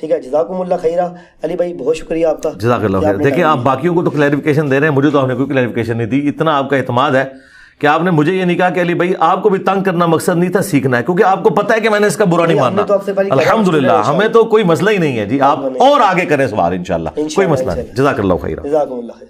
ٹھیک ہے، جزاکم اللہ خیرہ. علی بھائی بہت شکریہ آپ کا. جزاک اللہ خیر. دیکھیں آپ باقیوں کو تو کلیریفیکیشن دے رہے ہیں، مجھے تو آپ نے کوئی کلیریفیکیشن نہیں دی. اتنا آپ کا اعتماد ہے کہ آپ نے مجھے یہ نہیں کہا کہ علی بھائی آپ کو بھی تنگ کرنا مقصد نہیں تھا، سیکھنا ہے، کیونکہ آپ کو پتہ ہے کہ میں نے اس کا برا نہیں ماننا. الحمدللہ ہمیں تو کوئی مسئلہ ہی نہیں ہے جی. آپ اور آگے کریں سوال انشاءاللہ، کوئی مسئلہ نہیں. جزاک اللہ خیر. جزاکم اللہ خیر.